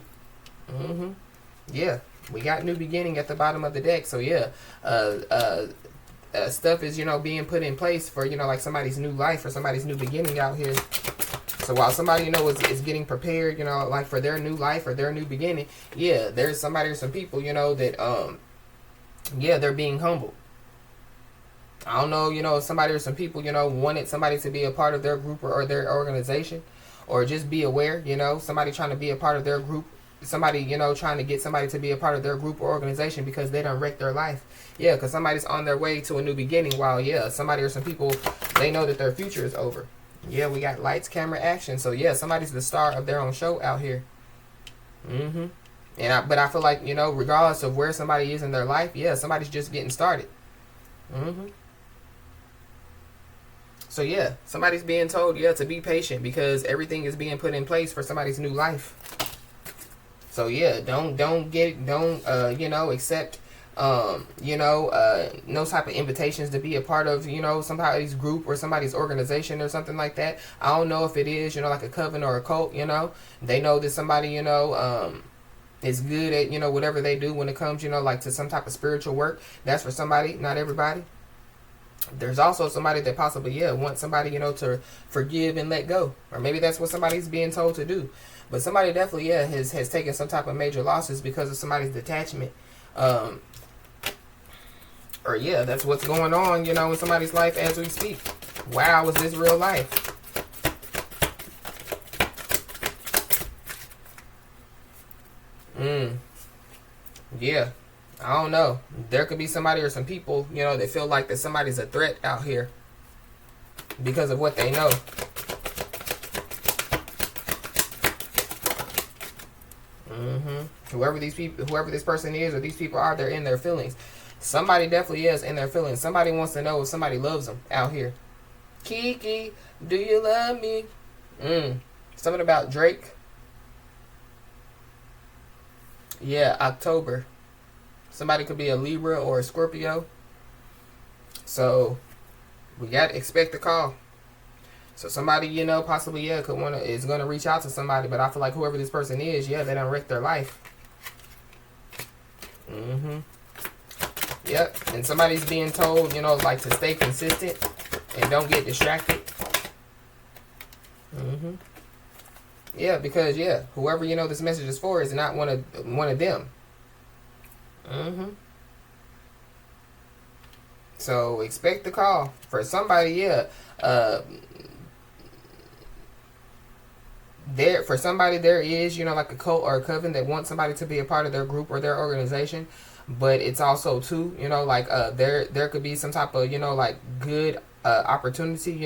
Yeah, we got new beginning at the bottom of the deck. So stuff is, being put in place for, like somebody's new life or somebody's new beginning out here. So while somebody, is getting prepared, like for their new life or their new beginning, there's somebody or some people, that, they're being humble. I don't know, if somebody or some people, wanted somebody to be a part of their group or their organization, or just be aware, somebody trying to be a part of their group, somebody, trying to get somebody to be a part of their group or organization because they done wrecked their life. Yeah, because somebody's on their way to a new beginning, while, somebody or some people, they know that their future is over. Yeah, we got lights, camera, action. So, somebody's the star of their own show out here. But I feel like, regardless of where somebody is in their life, somebody's just getting started. So, somebody's being told, to be patient, because everything is being put in place for somebody's new life. So, don't accept, no type of invitations to be a part of, somebody's group or somebody's organization or something like that. I don't know if it is, like a coven or a cult, They know that somebody, is good at, whatever they do when it comes, like to some type of spiritual work. That's for somebody, not everybody. There's also somebody that possibly, wants somebody, to forgive and let go. Or maybe that's what somebody's being told to do. But somebody definitely, has taken some type of major losses because of somebody's detachment. Or that's what's going on, in somebody's life as we speak. Wow, is this real life? Yeah. I don't know. There could be somebody or some people, that feel like that somebody's a threat out here because of what they know. Whoever this person is or these people are, they're in their feelings. Somebody definitely is in their feelings. Somebody wants to know if somebody loves them out here. Kiki, do you love me? Something about Drake. Yeah, October. Somebody could be a Libra or a Scorpio. So we got to expect the call. So somebody, possibly, is going to reach out to somebody. But I feel like whoever this person is, they done wrecked their life. Yep. And somebody's being told, like to stay consistent and don't get distracted. Yeah, because, whoever, this message is for is not one of them. So expect the call for somebody. There is, like a cult or a coven that wants somebody to be a part of their group or their organization. But it's also too, like there could be some type of, like good opportunity,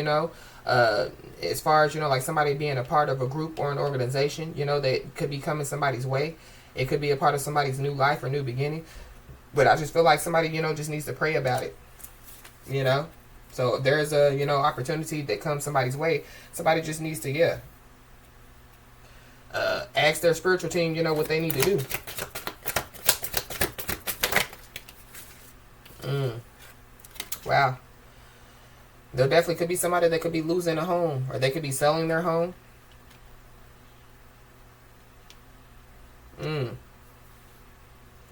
as far as, like somebody being a part of a group or an organization, that could be coming somebody's way. It could be a part of somebody's new life or new beginning. But I just feel like somebody, just needs to pray about it. So if there's a, opportunity that comes somebody's way, somebody just needs to, ask their spiritual team, what they need to do. Mm. Wow. There definitely could be somebody that could be losing a home, or they could be selling their home. Mm.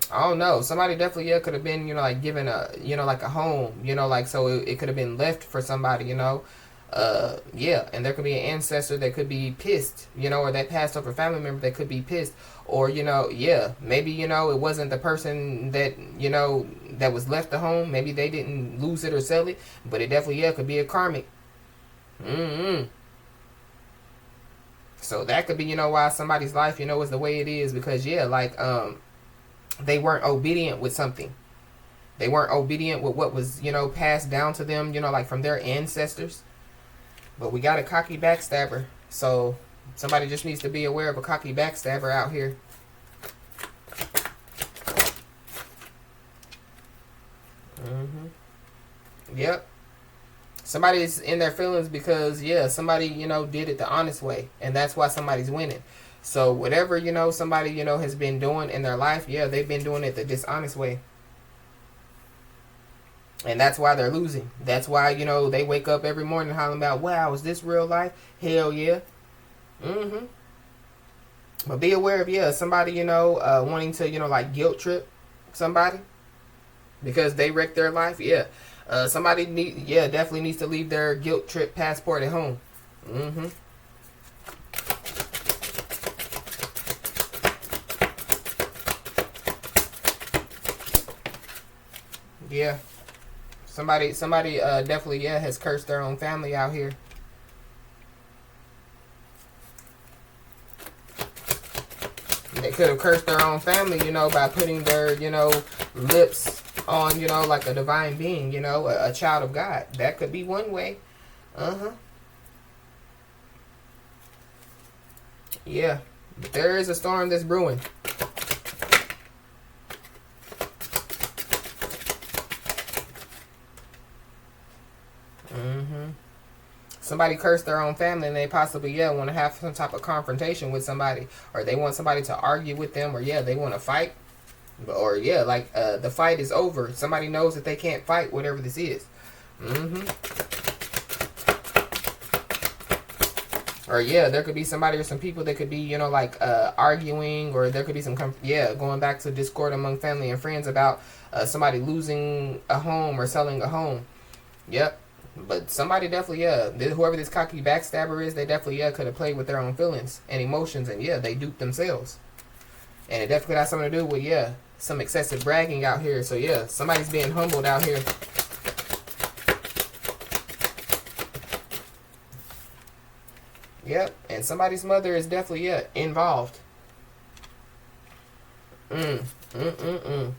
I don't know. Somebody definitely, yeah, could have been, like given a, like a home, like, so it could have been left for somebody, yeah, and there could be an ancestor that could be pissed, or that passed over family member that could be pissed, or, yeah, maybe, it wasn't the person that, that was left the home. Maybe they didn't lose it or sell it, but it definitely, yeah, could be a karmic. Mm-hmm. So that could be, why somebody's life, is the way it is, because, yeah, like, they weren't obedient with something. They weren't obedient with what was, passed down to them, like from their ancestors. But we got a cocky backstabber. So somebody just needs to be aware of a cocky backstabber out here. Yep. Somebody's in their feelings because, yeah, somebody, did it the honest way. And that's why somebody's winning. So whatever, somebody, has been doing in their life, yeah, they've been doing it the dishonest way. And that's why they're losing. That's why, they wake up every morning hollering about, wow, is this real life? Hell yeah. Mm-hmm. But be aware of, yeah, somebody, wanting to, like guilt trip somebody because they wrecked their life. Yeah. Definitely needs to leave their guilt trip passport at home. Mm-hmm. Yeah. Somebody definitely, yeah, has cursed their own family out here. They could have cursed their own family, by putting their, lips on, like a divine being, a child of God. That could be one way. Uh-huh. Yeah. But there is a storm that's brewing. Mm-hmm. Somebody cursed their own family and they possibly, yeah, want to have some type of confrontation with somebody, or they want somebody to argue with them, or yeah, they want to fight, or yeah, like the fight is over. Somebody knows that they can't fight whatever this is. Mm-hmm. Or yeah, there could be somebody or some people that could be, like arguing, or there could be some, going back to discord among family and friends about somebody losing a home or selling a home. Yep. But somebody definitely, yeah, whoever this cocky backstabber is, they definitely, yeah, could have played with their own feelings and emotions, and yeah, they duped themselves. And it definitely has something to do with, yeah, some excessive bragging out here. So yeah, somebody's being humbled out here. Yep, and somebody's mother is definitely, yeah, involved. Mm, mm, mm, mm.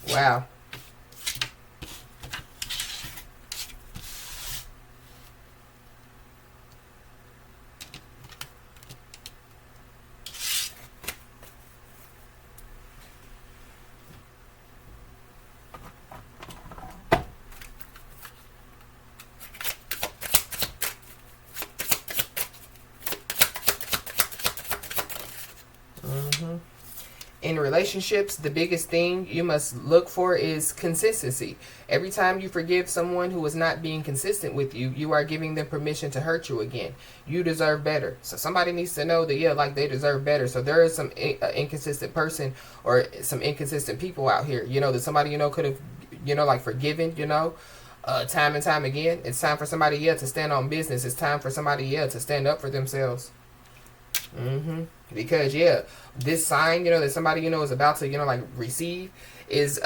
Wow. Mm-hmm. In relationships, the biggest thing you must look for is consistency. Every time you forgive someone who is not being consistent with you, you are giving them permission to hurt you again. You deserve better. So somebody needs to know that, yeah, like they deserve better. So there is some inconsistent person or some inconsistent people out here, that somebody, could have, like forgiven, time and time again. It's time for somebody, yeah, to stand on business. It's time for somebody, yeah, to stand up for themselves. Mm-hmm. Because yeah, this sign, that somebody, is about to, like receive is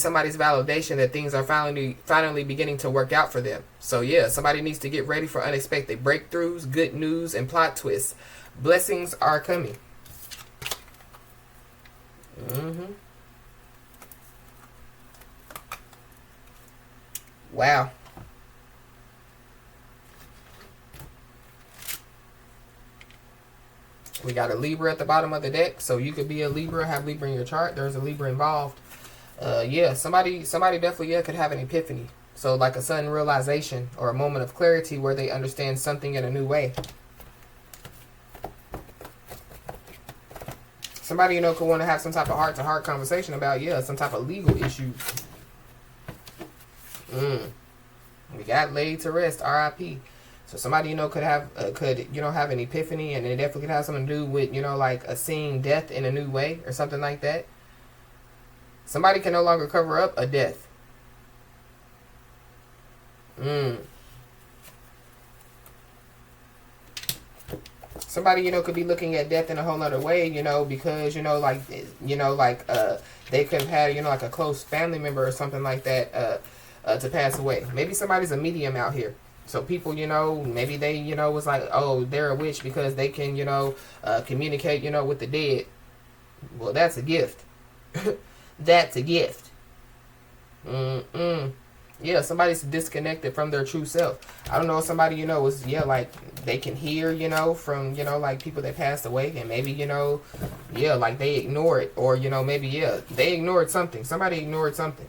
somebody's validation that things are finally beginning to work out for them. So yeah, somebody needs to get ready for unexpected breakthroughs, good news, and plot twists. Blessings are coming. Mm-hmm. Wow. We got a Libra at the bottom of the deck, so you could be a Libra, have Libra in your chart. There's a Libra involved. Yeah, somebody definitely, yeah, could have an epiphany. So like a sudden realization or a moment of clarity where they understand something in a new way. Somebody, you know, could want to have some type of heart-to-heart conversation about, yeah, some type of legal issue. We got laid to rest, R.I.P. So somebody, you know, could have have an epiphany, and it definitely could have something to do with, you know, like seeing death in a new way or something like that. Somebody can no longer cover up a death. Somebody, you know, could be looking at death in a whole other way, you know, because, you know, like, they could have had, you know, like a close family member or something like that to pass away. Maybe somebody's a medium out here. So people, you know, maybe they, you know, was like, oh, they're a witch because they can, you know, communicate, you know, with the dead. Well, that's a gift. That's a gift. Yeah, somebody's disconnected from their true self. I don't know if somebody, you know, was, yeah, like, they can hear, you know, from, you know, like, people that passed away, and maybe, you know, yeah, like, they ignore it, or, you know, maybe, yeah, they ignored something. Somebody ignored something.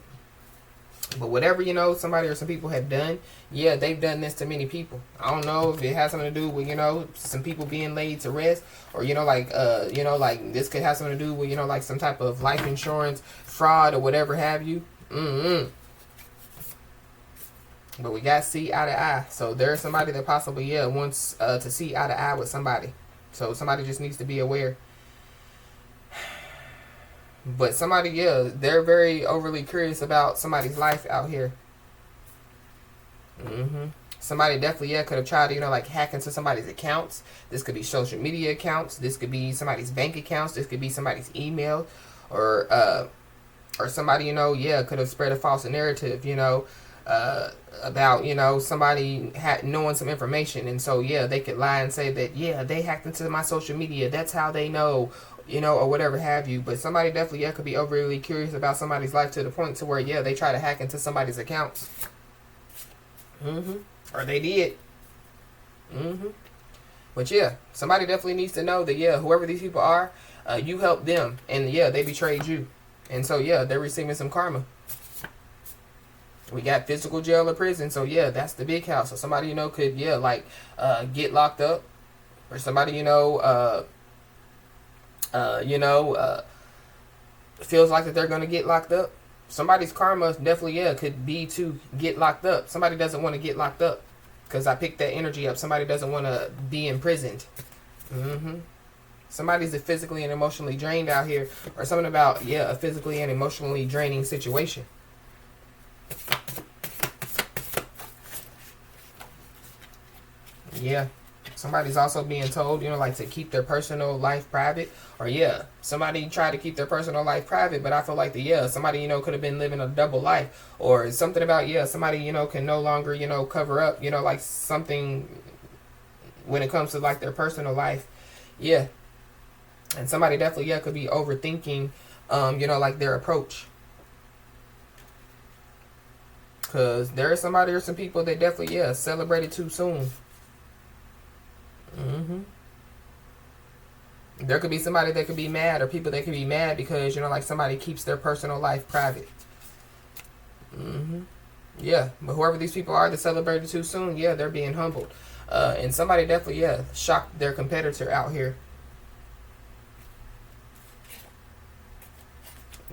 But whatever, you know, somebody or some people have done, yeah, they've done this to many people. I don't know if it has something to do with, you know, some people being laid to rest, or, you know, like, this could have something to do with, you know, like, some type of life insurance fraud or whatever have you. But we got see eye to eye. So there's somebody that possibly, yeah, wants to see eye to eye with somebody. So somebody just needs to be aware. But somebody, yeah, they're very overly curious about somebody's life out here. Somebody definitely, yeah, could have tried to, you know, like, hack into somebody's accounts. This could be social media accounts. This could be somebody's bank accounts. This could be somebody's email. Or somebody, you know, yeah, could have spread a false narrative, you know, about, you know, somebody knowing some information. And so, yeah, they could lie and say that, yeah, they hacked into my social media. That's how they know, you know, or whatever have you. But somebody definitely, yeah, could be overly curious about somebody's life to the point to where, yeah, they try to hack into somebody's accounts. Or they did. But, yeah, somebody definitely needs to know that, yeah, whoever these people are, you helped them. And, yeah, they betrayed you. And so, yeah, they're receiving some karma. We got physical jail or prison. So, yeah, that's the big house. So, somebody, you know, could, yeah, like, get locked up. Or somebody, you know, feels like that they're going to get locked up. Somebody's karma definitely, yeah, could be to get locked up. Somebody doesn't want to get locked up. Because I picked that energy up. Somebody doesn't want to be imprisoned. Somebody's physically and emotionally drained out here. Or something about, yeah, a physically and emotionally draining situation. Yeah. Somebody's also being told, you know, like, to keep their personal life private. Or, yeah, somebody tried to keep their personal life private. But I feel like, somebody, you know, could have been living a double life. Or something about, yeah, somebody, you know, can no longer, you know, cover up, you know, like, something when it comes to, like, their personal life. Yeah. And somebody definitely, yeah, could be overthinking, you know, like, their approach. Because there is somebody or some people that definitely, yeah, celebrated too soon. There could be somebody that could be mad, or people that could be mad because, you know, like, somebody keeps their personal life private. Yeah, but whoever these people are that celebrated too soon, yeah, they're being humbled. And somebody definitely, yeah, shocked their competitor out here.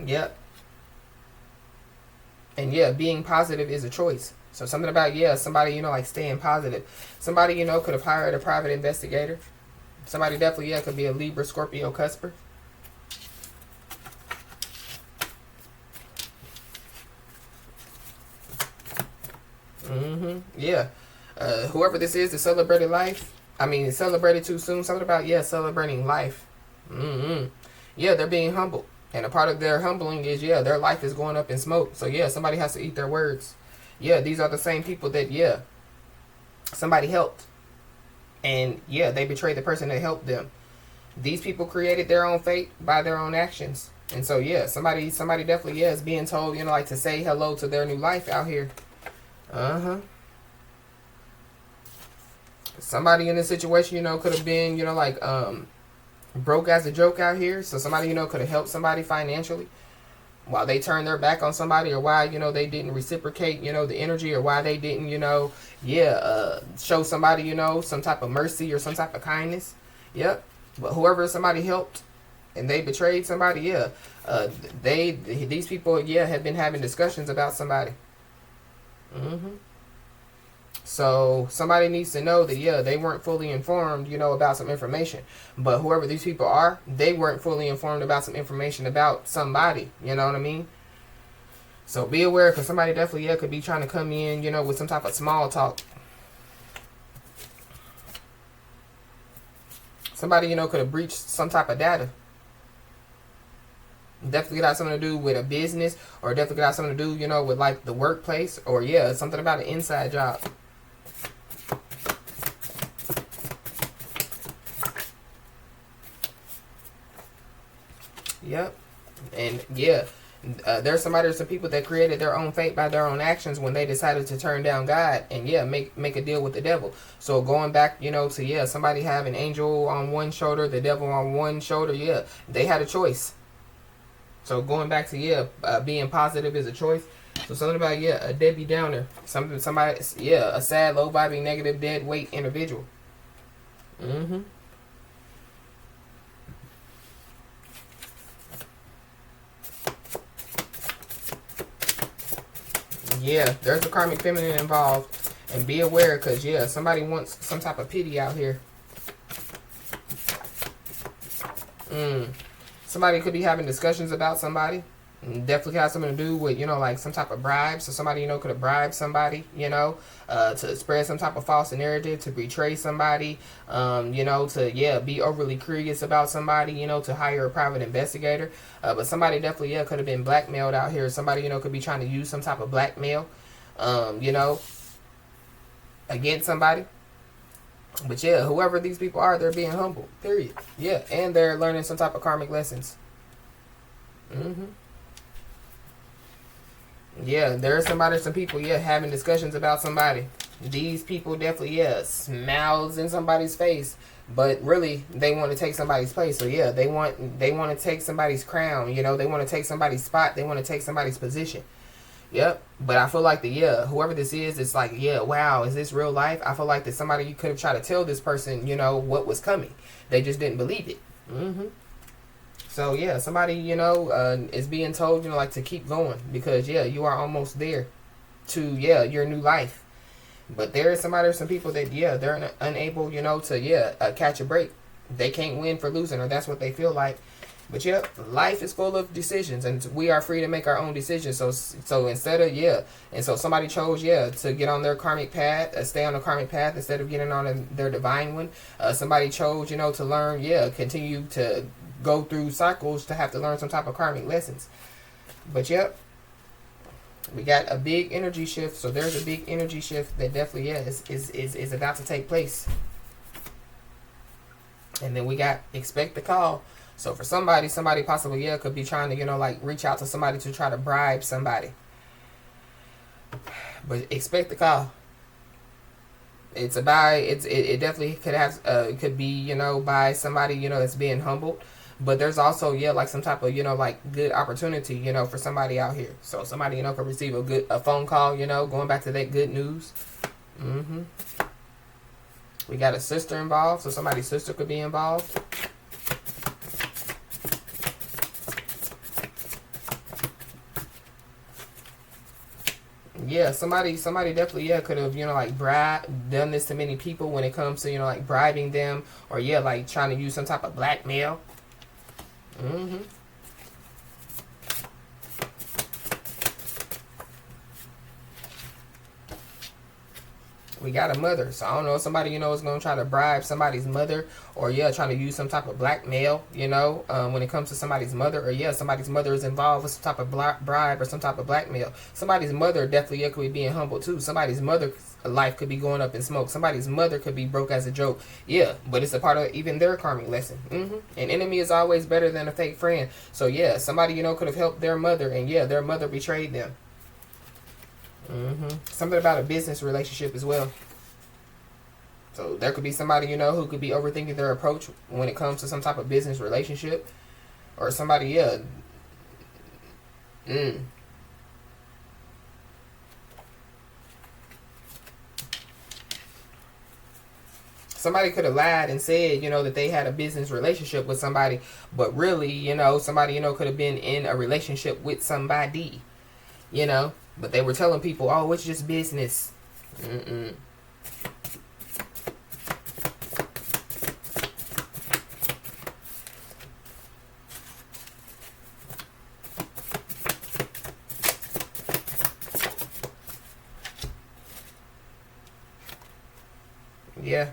Yep. And, yeah, being positive is a choice. So something about, yeah, somebody, you know, like, staying positive. Somebody, you know, could have hired a private investigator. Somebody definitely, yeah, could be a Libra, Scorpio, cusper. Yeah. Whoever this is that celebrated life. Celebrated too soon. Something about, yeah, celebrating life. Yeah, they're being humbled. And a part of their humbling is, yeah, their life is going up in smoke. So, yeah, somebody has to eat their words. Yeah, these are the same people that, yeah, somebody helped. And, yeah, they betrayed the person that helped them. These people created their own fate by their own actions. And so, yeah, somebody definitely, yeah, is being told, you know, like, to say hello to their new life out here. Somebody in this situation, you know, could have been, you know, like, broke as a joke out here. So somebody, you know, could have helped somebody financially while they turned their back on somebody, or why, you know, they didn't reciprocate, you know, the energy, or why they didn't, you know, show somebody, you know, some type of mercy or some type of kindness. Yep. But whoever somebody helped, and they betrayed somebody, yeah, these people, yeah, have been having discussions about somebody. So somebody needs to know that, yeah, they weren't fully informed, about some information. But whoever these people are, they weren't fully informed about some information about somebody. You know what I mean? So be aware, because somebody definitely, yeah, could be trying to come in, with some type of small talk. Somebody, could have breached some type of data. Definitely got something to do with a business, or definitely got something to do, with like the workplace, or yeah, something about an inside job. Yep. And yeah, there's some people that created their own fate by their own actions when they decided to turn down God and, yeah, make a deal with the devil. So going back, to, yeah, somebody have an angel on one shoulder, the devil on one shoulder, yeah, they had a choice. So going back to, yeah, being positive is a choice. So something about, yeah, a Debbie Downer, somebody, yeah, a sad, low vibing, negative, dead weight individual. Yeah, there's a karmic feminine involved. And be aware, because, yeah, somebody wants some type of pity out here. Somebody could be having discussions about somebody. Definitely has something to do with, like some type of bribe. So somebody, could have bribed somebody, to spread some type of false narrative, to betray somebody, to, yeah, be overly curious about somebody, to hire a private investigator. But somebody definitely, yeah, could have been blackmailed out here. Somebody, could be trying to use some type of blackmail, against somebody. But yeah, whoever these people are, they're being humble, period. Yeah, and they're learning some type of karmic lessons. Yeah, there's some people, yeah, having discussions about somebody. These people definitely, yeah, smiles in somebody's face, but really they want to take somebody's place. So yeah, they want to take somebody's crown. They want to take somebody's spot. They want to take somebody's position. Yep. But I feel like whoever this is, it's like, yeah, wow, is this real life? I feel like that somebody, you could have tried to tell this person, what was coming. They just didn't believe it. So yeah, somebody, is being told, like to keep going, because yeah, you are almost there to, yeah, your new life. But there is some people that, yeah, they're unable, to, yeah, catch a break. They can't win for losing, or that's what they feel like. But yeah, life is full of decisions, and we are free to make our own decisions. So instead of, yeah, and so somebody chose, yeah, to get on their karmic path, stay on the karmic path instead of getting on their divine one. Somebody chose, to learn, yeah, continue to go through cycles to have to learn some type of karmic lessons. But yep, we got a big energy shift. So there's a big energy shift that definitely, yeah, is about to take place. And then we got expect the call. So for somebody possibly, yeah, could be trying to, like reach out to somebody to try to bribe somebody. But expect the call. It definitely could be, by somebody, that's being humbled. But there's also, yeah, like some type of, like good opportunity, for somebody out here. So somebody, could receive a phone call, going back to that good news. We got a sister involved, so somebody's sister could be involved. Yeah, somebody definitely, yeah, could have, like done this to many people when it comes to, like bribing them, or yeah, like trying to use some type of blackmail. We got a mother, so I don't know if somebody, is going to try to bribe somebody's mother, or yeah, trying to use some type of blackmail, when it comes to somebody's mother, or yeah, somebody's mother is involved with some type of bribe or some type of blackmail. Somebody's mother definitely, yeah, could be being humbled too. Somebody's mother's life could be going up in smoke. Somebody's mother could be broke as a joke. Yeah, but it's a part of even their karmic lesson. An enemy is always better than a fake friend. So yeah, somebody, could have helped their mother, and yeah, their mother betrayed them. Something about a business relationship as well. So there could be somebody, who could be overthinking their approach when it comes to some type of business relationship. Or somebody, yeah. somebody could have lied and said, you know, that they had a business relationship with somebody, but really, you know, somebody, you know, could have been in a relationship with somebody, you know, but they were telling people, oh, it's just business. Yeah.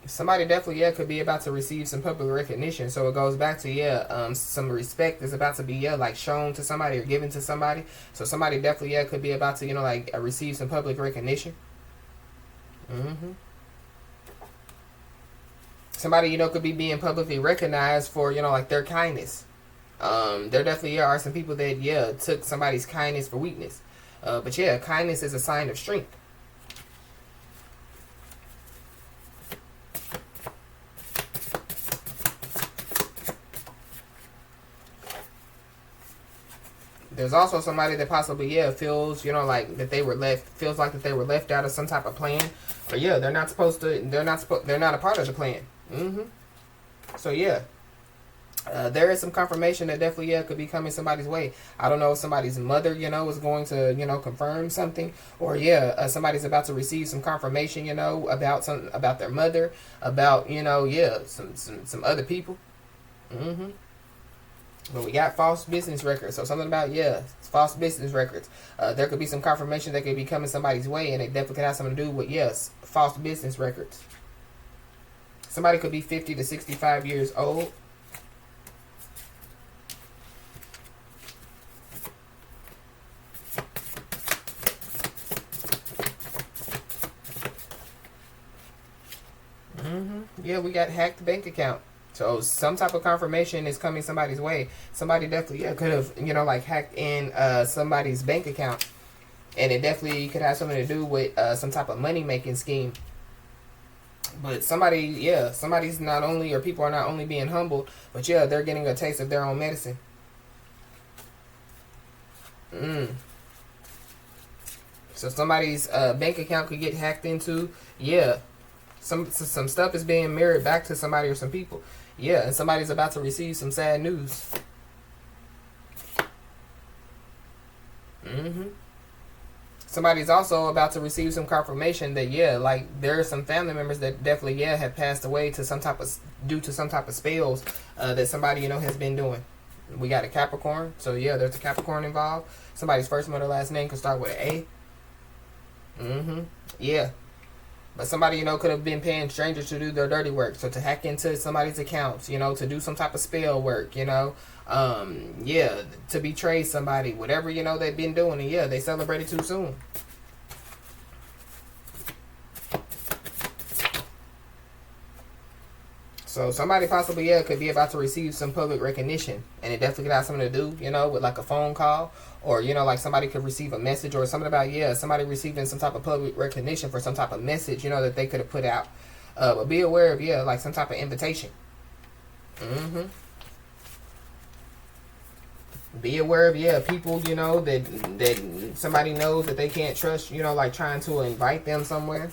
Somebody definitely, yeah, could be about to receive some public recognition. So it goes back to, yeah, some respect is about to be, yeah, like shown to somebody or given to somebody. So somebody definitely, yeah, could be about to, you know, like receive some public recognition. Somebody, you know, could be being publicly recognized for, you know, like their kindness. There definitely, yeah, are some people that, yeah, took somebody's kindness for weakness. But yeah, kindness is a sign of strength. There's also somebody that possibly, yeah, feels, you know, like that they were feels like that they were left out of some type of plan. But yeah, they're not supposed to, they're not a part of the plan. So yeah, there is some confirmation that definitely, yeah, could be coming somebody's way. I don't know if somebody's mother, you know, is going to, you know, confirm something, or yeah, somebody's about to receive some confirmation, you know, about their mother, about, you know, yeah, some other people. But we got false business records. So something about, yeah, false business records. There could be some confirmation that could be coming somebody's way, and it definitely could have something to do with, yes, false business records. Somebody could be 50 to 65 years old. Yeah, we got hacked bank account. So some type of confirmation is coming somebody's way. Somebody definitely, yeah, could have, you know, like hacked in somebody's bank account. And it definitely could have something to do with some type of money making scheme. But somebody, yeah, somebody's not only, or people are not only being humbled, but yeah, they're getting a taste of their own medicine. So somebody's bank account could get hacked into. Yeah. Some stuff is being mirrored back to somebody or some people. Yeah, and somebody's about to receive some sad news. Somebody's also about to receive some confirmation that, yeah, like there are some family members that definitely, yeah, have passed away to some type of, due to some type of spells that somebody, you know, has been doing. We got a Capricorn, so yeah, there's a Capricorn involved. Somebody's first, middle, last name could start with an A. Yeah. But somebody, you know, could have been paying strangers to do their dirty work. So to hack into somebody's accounts, you know, to do some type of spell work, you know. Yeah, to betray somebody, whatever, you know, they've been doing. And yeah, they celebrated too soon. So somebody possibly, yeah, could be about to receive some public recognition. And it definitely could have something to do, you know, with like a phone call. Or, you know, like somebody could receive a message or something about, yeah, somebody receiving some type of public recognition for some type of message, you know, that they could have put out. But be aware of, yeah, like some type of invitation. Be aware of, yeah, people, you know, that somebody knows that they can't trust, you know, like trying to invite them somewhere.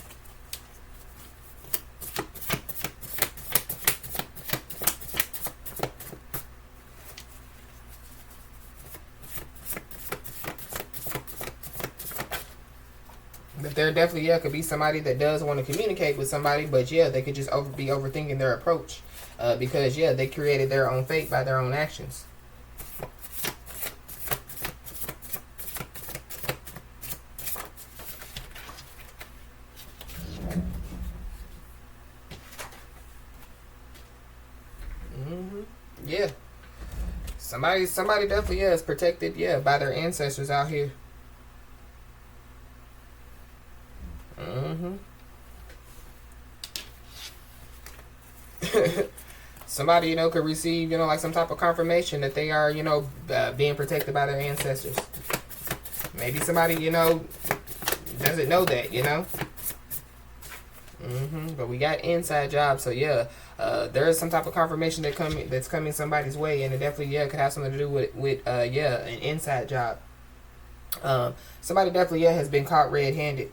But there definitely, yeah, could be somebody that does want to communicate with somebody, but yeah, they could just be overthinking their approach. Because, yeah, they created their own fate by their own actions. Yeah. Somebody definitely, yeah, is protected, yeah, by their ancestors out here. Somebody, you know, could receive, you know, like some type of confirmation that they are, you know, being protected by their ancestors. Maybe somebody, you know, doesn't know that, you know. But we got inside jobs, so yeah, there is some type of confirmation that's coming somebody's way, and it definitely, yeah, could have something to do with yeah, an inside job. Somebody definitely, yeah, has been caught red-handed.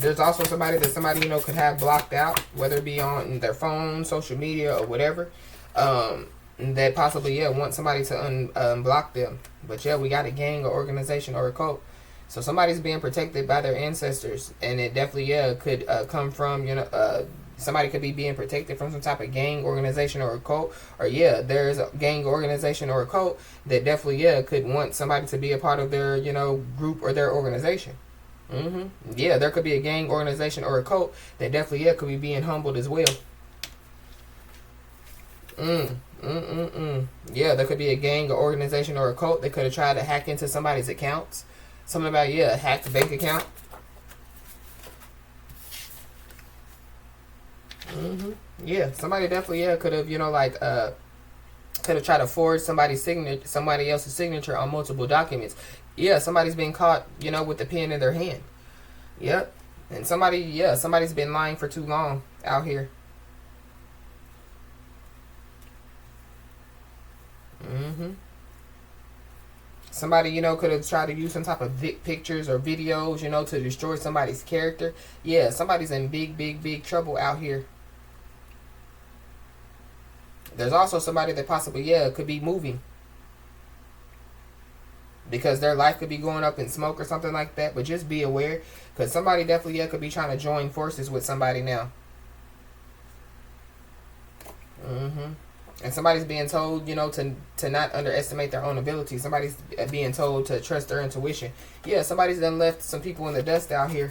There's also somebody that somebody, you know, could have blocked out, whether it be on their phone, social media, or whatever. That possibly, yeah, want somebody to unblock them. But yeah, we got a gang or organization or a cult. So somebody's being protected by their ancestors. And it definitely, yeah, could come from, you know, somebody could be being protected from some type of gang, organization, or a cult. Or yeah, there's a gang, organization, or a cult that definitely, yeah, could want somebody to be a part of their, you know, group or their organization. Yeah, there could be a gang, organization, or a cult that definitely, yeah, could be being humbled as well. Yeah, there could be a gang, or organization, or a cult that could have tried to hack into somebody's accounts. Something about, yeah, a hacked bank account. Yeah, somebody definitely, yeah, could have, you know, like, could have tried to forge somebody else's signature on multiple documents. Yeah, somebody's been caught, you know, with the pen in their hand. Yep. And somebody's been lying for too long out here. Somebody, you know, could have tried to use some type of pictures or videos, you know, to destroy somebody's character. Yeah, somebody's in big trouble out here. There's also somebody that possibly, yeah, could be moving. Because their life could be going up in smoke or something like that. But just be aware. Because somebody definitely, yeah, could be trying to join forces with somebody now. And somebody's being told, you know, to not underestimate their own ability. Somebody's being told to trust their intuition. Yeah, somebody's done left some people in the dust out here.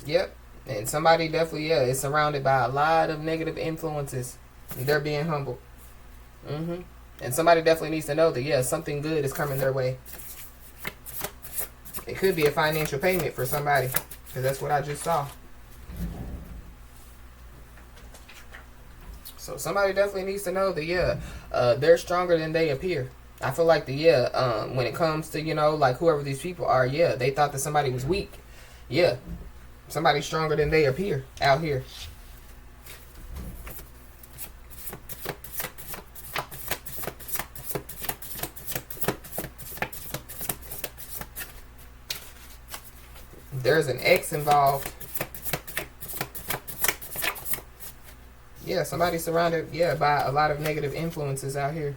Yep. And somebody definitely, yeah, is surrounded by a lot of negative influences. And they're being humbled. And somebody definitely needs to know that, yeah, something good is coming their way. It could be a financial payment for somebody. Because that's what I just saw. So somebody definitely needs to know that, yeah, they're stronger than they appear. I feel like when it comes to, you know, like whoever these people are, yeah, they thought that somebody was weak. Yeah, somebody's stronger than they appear out here. There's an ex involved. Yeah, somebody's surrounded, yeah, by a lot of negative influences out here.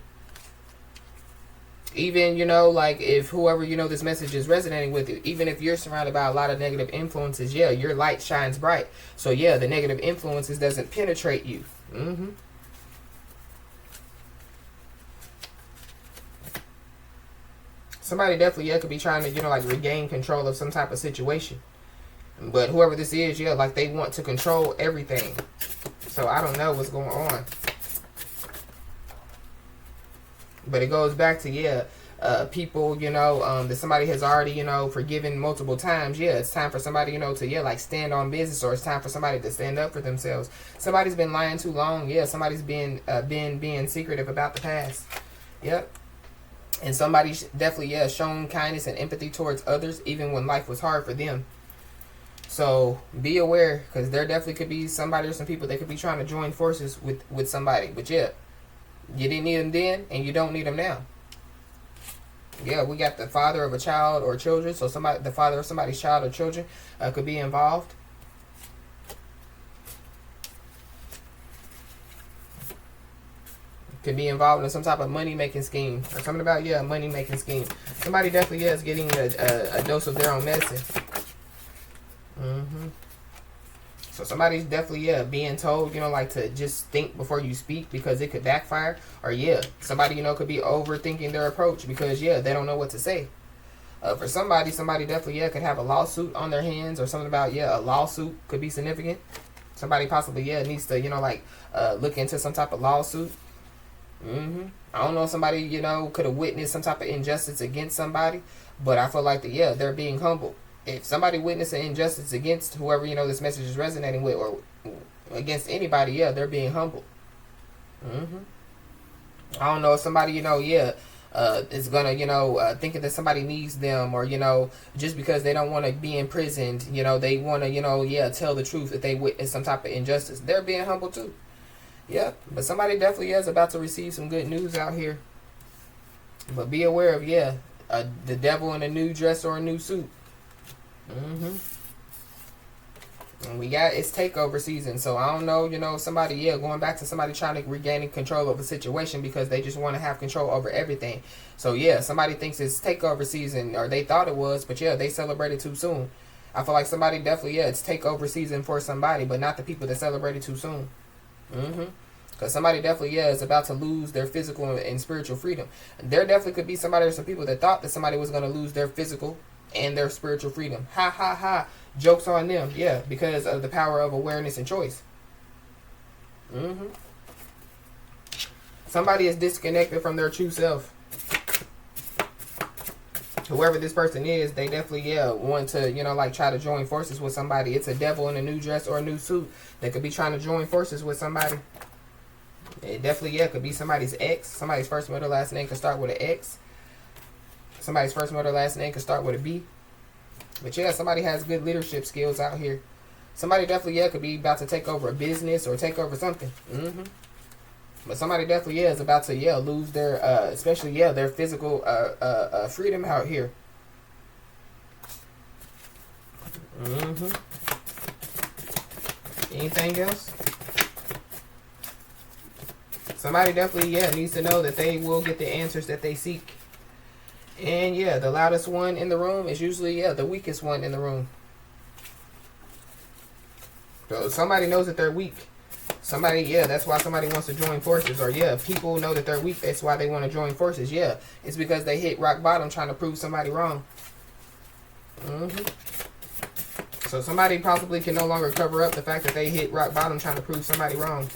Even, you know, like if whoever, you know, this message is resonating with you, even if you're surrounded by a lot of negative influences, yeah, your light shines bright. So yeah, the negative influences doesn't penetrate you. Somebody definitely, yeah, could be trying to, you know, like regain control of some type of situation. But whoever this is, yeah, like they want to control everything. So I don't know what's going on. But it goes back to, yeah, people, you know, that somebody has already, you know, forgiven multiple times. Yeah, it's time for somebody, you know, to, yeah, like stand on business, or it's time for somebody to stand up for themselves. Somebody's been lying too long. Yeah, somebody's been being secretive about the past. Yep. And somebody's definitely, yeah, shown kindness and empathy towards others, even when life was hard for them. So be aware, because there definitely could be somebody or some people that could be trying to join forces with somebody. But yeah, you didn't need them then, and you don't need them now. Yeah, we got the father of a child or children. So the father of somebody's child or children could be involved. Could be involved in some type of money-making scheme. Or something about, yeah, a money-making scheme. Somebody definitely, yeah, is getting a dose of their own medicine. So somebody's definitely, yeah, being told, you know, like to just think before you speak, because it could backfire. Or yeah, somebody, you know, could be overthinking their approach because, yeah, they don't know what to say. For somebody definitely, yeah, could have a lawsuit on their hands, or something about, yeah, a lawsuit could be significant. Somebody possibly, yeah, needs to, you know, like look into some type of lawsuit. I don't know if somebody, you know, could have witnessed some type of injustice against somebody, but I feel like that, yeah, they're being humbled. If somebody witnessed an injustice against whoever, you know, this message is resonating with, or against anybody, yeah, they're being humbled. I don't know if somebody, you know, yeah, is gonna, you know, thinking that somebody needs them, or, you know, just because they don't want to be imprisoned, you know, they want to, you know, yeah, tell the truth if they witness some type of injustice. They're being humbled too. Yeah, but somebody definitely is about to receive some good news out here. But be aware of, yeah, The devil in a new dress or a new suit. And we got, it's takeover season. So I don't know, somebody, going back to somebody trying to regaining control of a situation because they just want to have control over everything. So somebody thinks it's takeover season, or they thought it was, but they celebrated too soon. I feel like somebody definitely, it's takeover season for somebody, but not the people that celebrated too soon. Because somebody definitely, is about to lose their physical and spiritual freedom. There definitely could be somebody or some people that thought that somebody was going to lose their physical and their spiritual freedom. Ha ha ha. Jokes on them. Yeah, because of the power of awareness and choice. Somebody is disconnected from their true self. Whoever this person is, they definitely, want to, like try to join forces with somebody. It's a devil in a new dress or a new suit that could be trying to join forces with somebody. It definitely, could be somebody's ex. Somebody's first, middle, last name could start with an X. Somebody's first, middle, last name could start with a B. But somebody has good leadership skills out here. Somebody definitely, could be about to take over a business or take over something. But somebody definitely, is about to, lose their, especially, their physical freedom out here. Anything else? Somebody definitely, needs to know that they will get the answers that they seek. And the loudest one in the room is usually, the weakest one in the room. So somebody knows that they're weak. Somebody, that's why somebody wants to join forces. Or people know that they're weak. That's why they want to join forces. It's because they hit rock bottom trying to prove somebody wrong. So somebody possibly can no longer cover up the fact that they hit rock bottom trying to prove somebody wrong.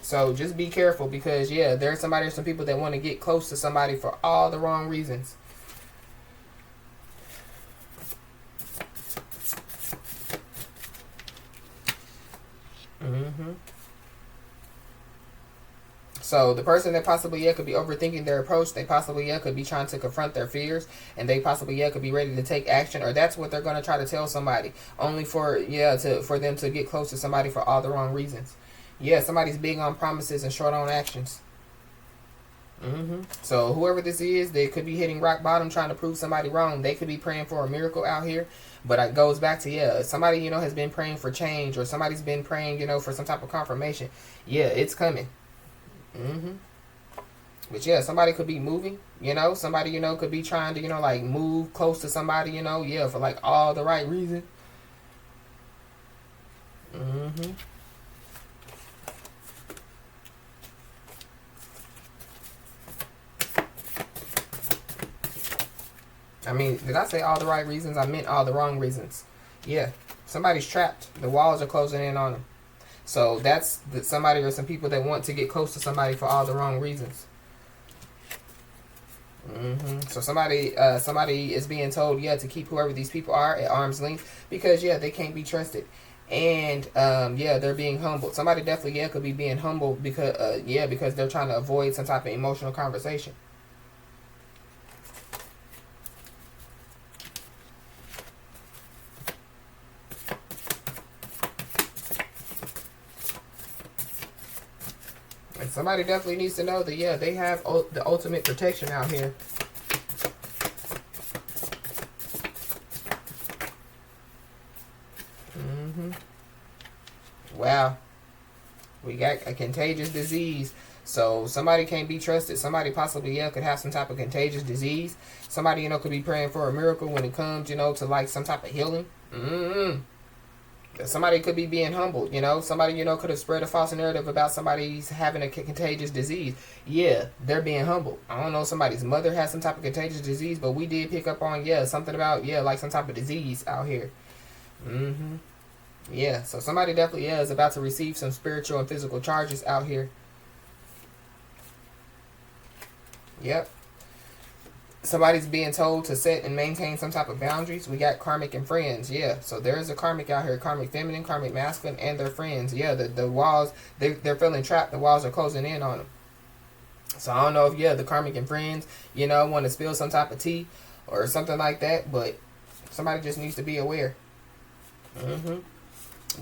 So just be careful because, there's somebody or some people that want to get close to somebody for all the wrong reasons. So the person that possibly, could be overthinking their approach, they possibly, could be trying to confront their fears, and they possibly, could be ready to take action, or that's what they're going to try to tell somebody, only for, for them to get close to somebody for all the wrong reasons. Somebody's big on promises and short on actions. So whoever this is, they could be hitting rock bottom trying to prove somebody wrong. They could be praying for a miracle out here. But it goes back to, somebody, has been praying for change, or somebody's been praying, for some type of confirmation. It's coming. But somebody could be moving, somebody, could be trying to, like move close to somebody, for like all the right reasons. I mean, did I say all the right reasons? I meant all the wrong reasons. Somebody's trapped. The walls are closing in on them. So that's somebody or some people that want to get close to somebody for all the wrong reasons. So somebody is being told, to keep whoever these people are at arm's length because, they can't be trusted. And, they're being humbled. Somebody definitely, could be being humbled because, because they're trying to avoid some type of emotional conversation. And somebody definitely needs to know that, they have the ultimate protection out here. Wow. We got a contagious disease. So somebody can't be trusted. Somebody possibly, could have some type of contagious disease. Somebody, could be praying for a miracle when it comes, to like some type of healing. Somebody could be being humbled, Somebody, could have spread a false narrative about somebody's having a contagious disease. They're being humbled. I don't know, somebody's mother has some type of contagious disease, but we did pick up on, something about, like some type of disease out here. So somebody definitely, is about to receive some spiritual and physical charges out here. Somebody's being told to set and maintain some type of boundaries. We got karmic and friends. So there's a karmic out here. Karmic feminine, karmic masculine, and their friends. The walls, they're feeling trapped. The walls are closing in on them. So I don't know if, the karmic and friends, want to spill some type of tea or something like that. But somebody just needs to be aware.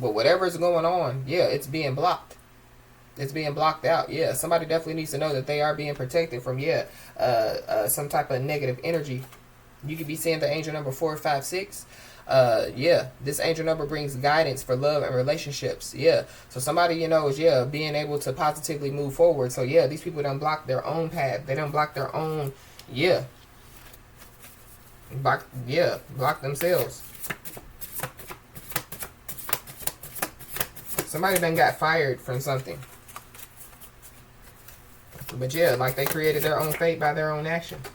But whatever's going on, it's being blocked. It's being blocked out. Yeah, somebody definitely needs to know that they are being protected from, some type of negative energy. You could be seeing the angel number 456. Yeah, this angel number brings guidance for love and relationships. Yeah, so somebody, is, being able to positively move forward. So, yeah, these people don't block their own path. They don't block their own, block themselves. Somebody done got fired from something. But yeah, like they created their own fate by their own actions.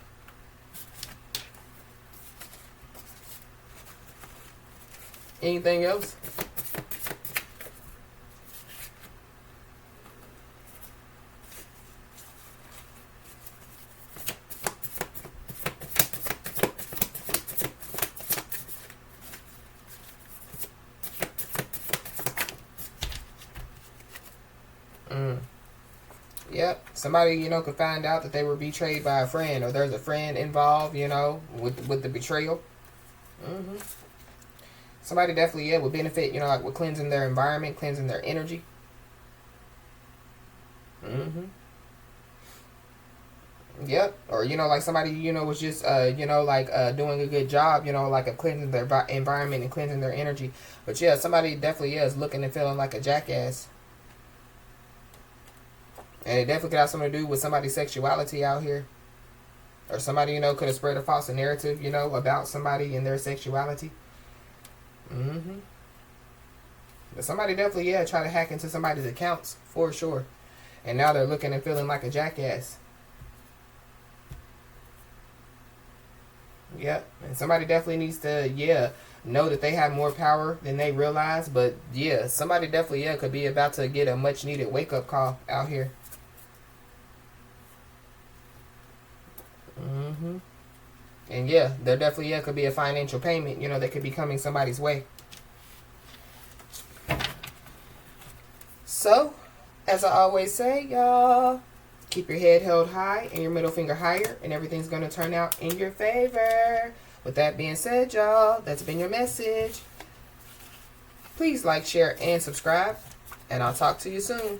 Anything else? Yep. Somebody, could find out that they were betrayed by a friend, or there's a friend involved, with the betrayal. Somebody definitely, would benefit, like with cleansing their environment, cleansing their energy. Yep. Or, like somebody, was just, doing a good job, like of cleansing their environment and cleansing their energy. But yeah, somebody definitely is looking and feeling like a jackass. And it definitely could have something to do with somebody's sexuality out here. Or somebody, could have spread a false narrative, about somebody and their sexuality. But somebody definitely, try to hack into somebody's accounts, for sure. And now they're looking and feeling like a jackass. Yep. And somebody definitely needs to, know that they have more power than they realize. But, somebody definitely, could be about to get a much-needed wake-up call out here. And there definitely could be a financial payment, that could be coming somebody's way. So, as I always say, y'all, keep your head held high and your middle finger higher, and everything's going to turn out in your favor. With that being said, y'all, that's been your message. Please like, share, and subscribe, and I'll talk to you soon.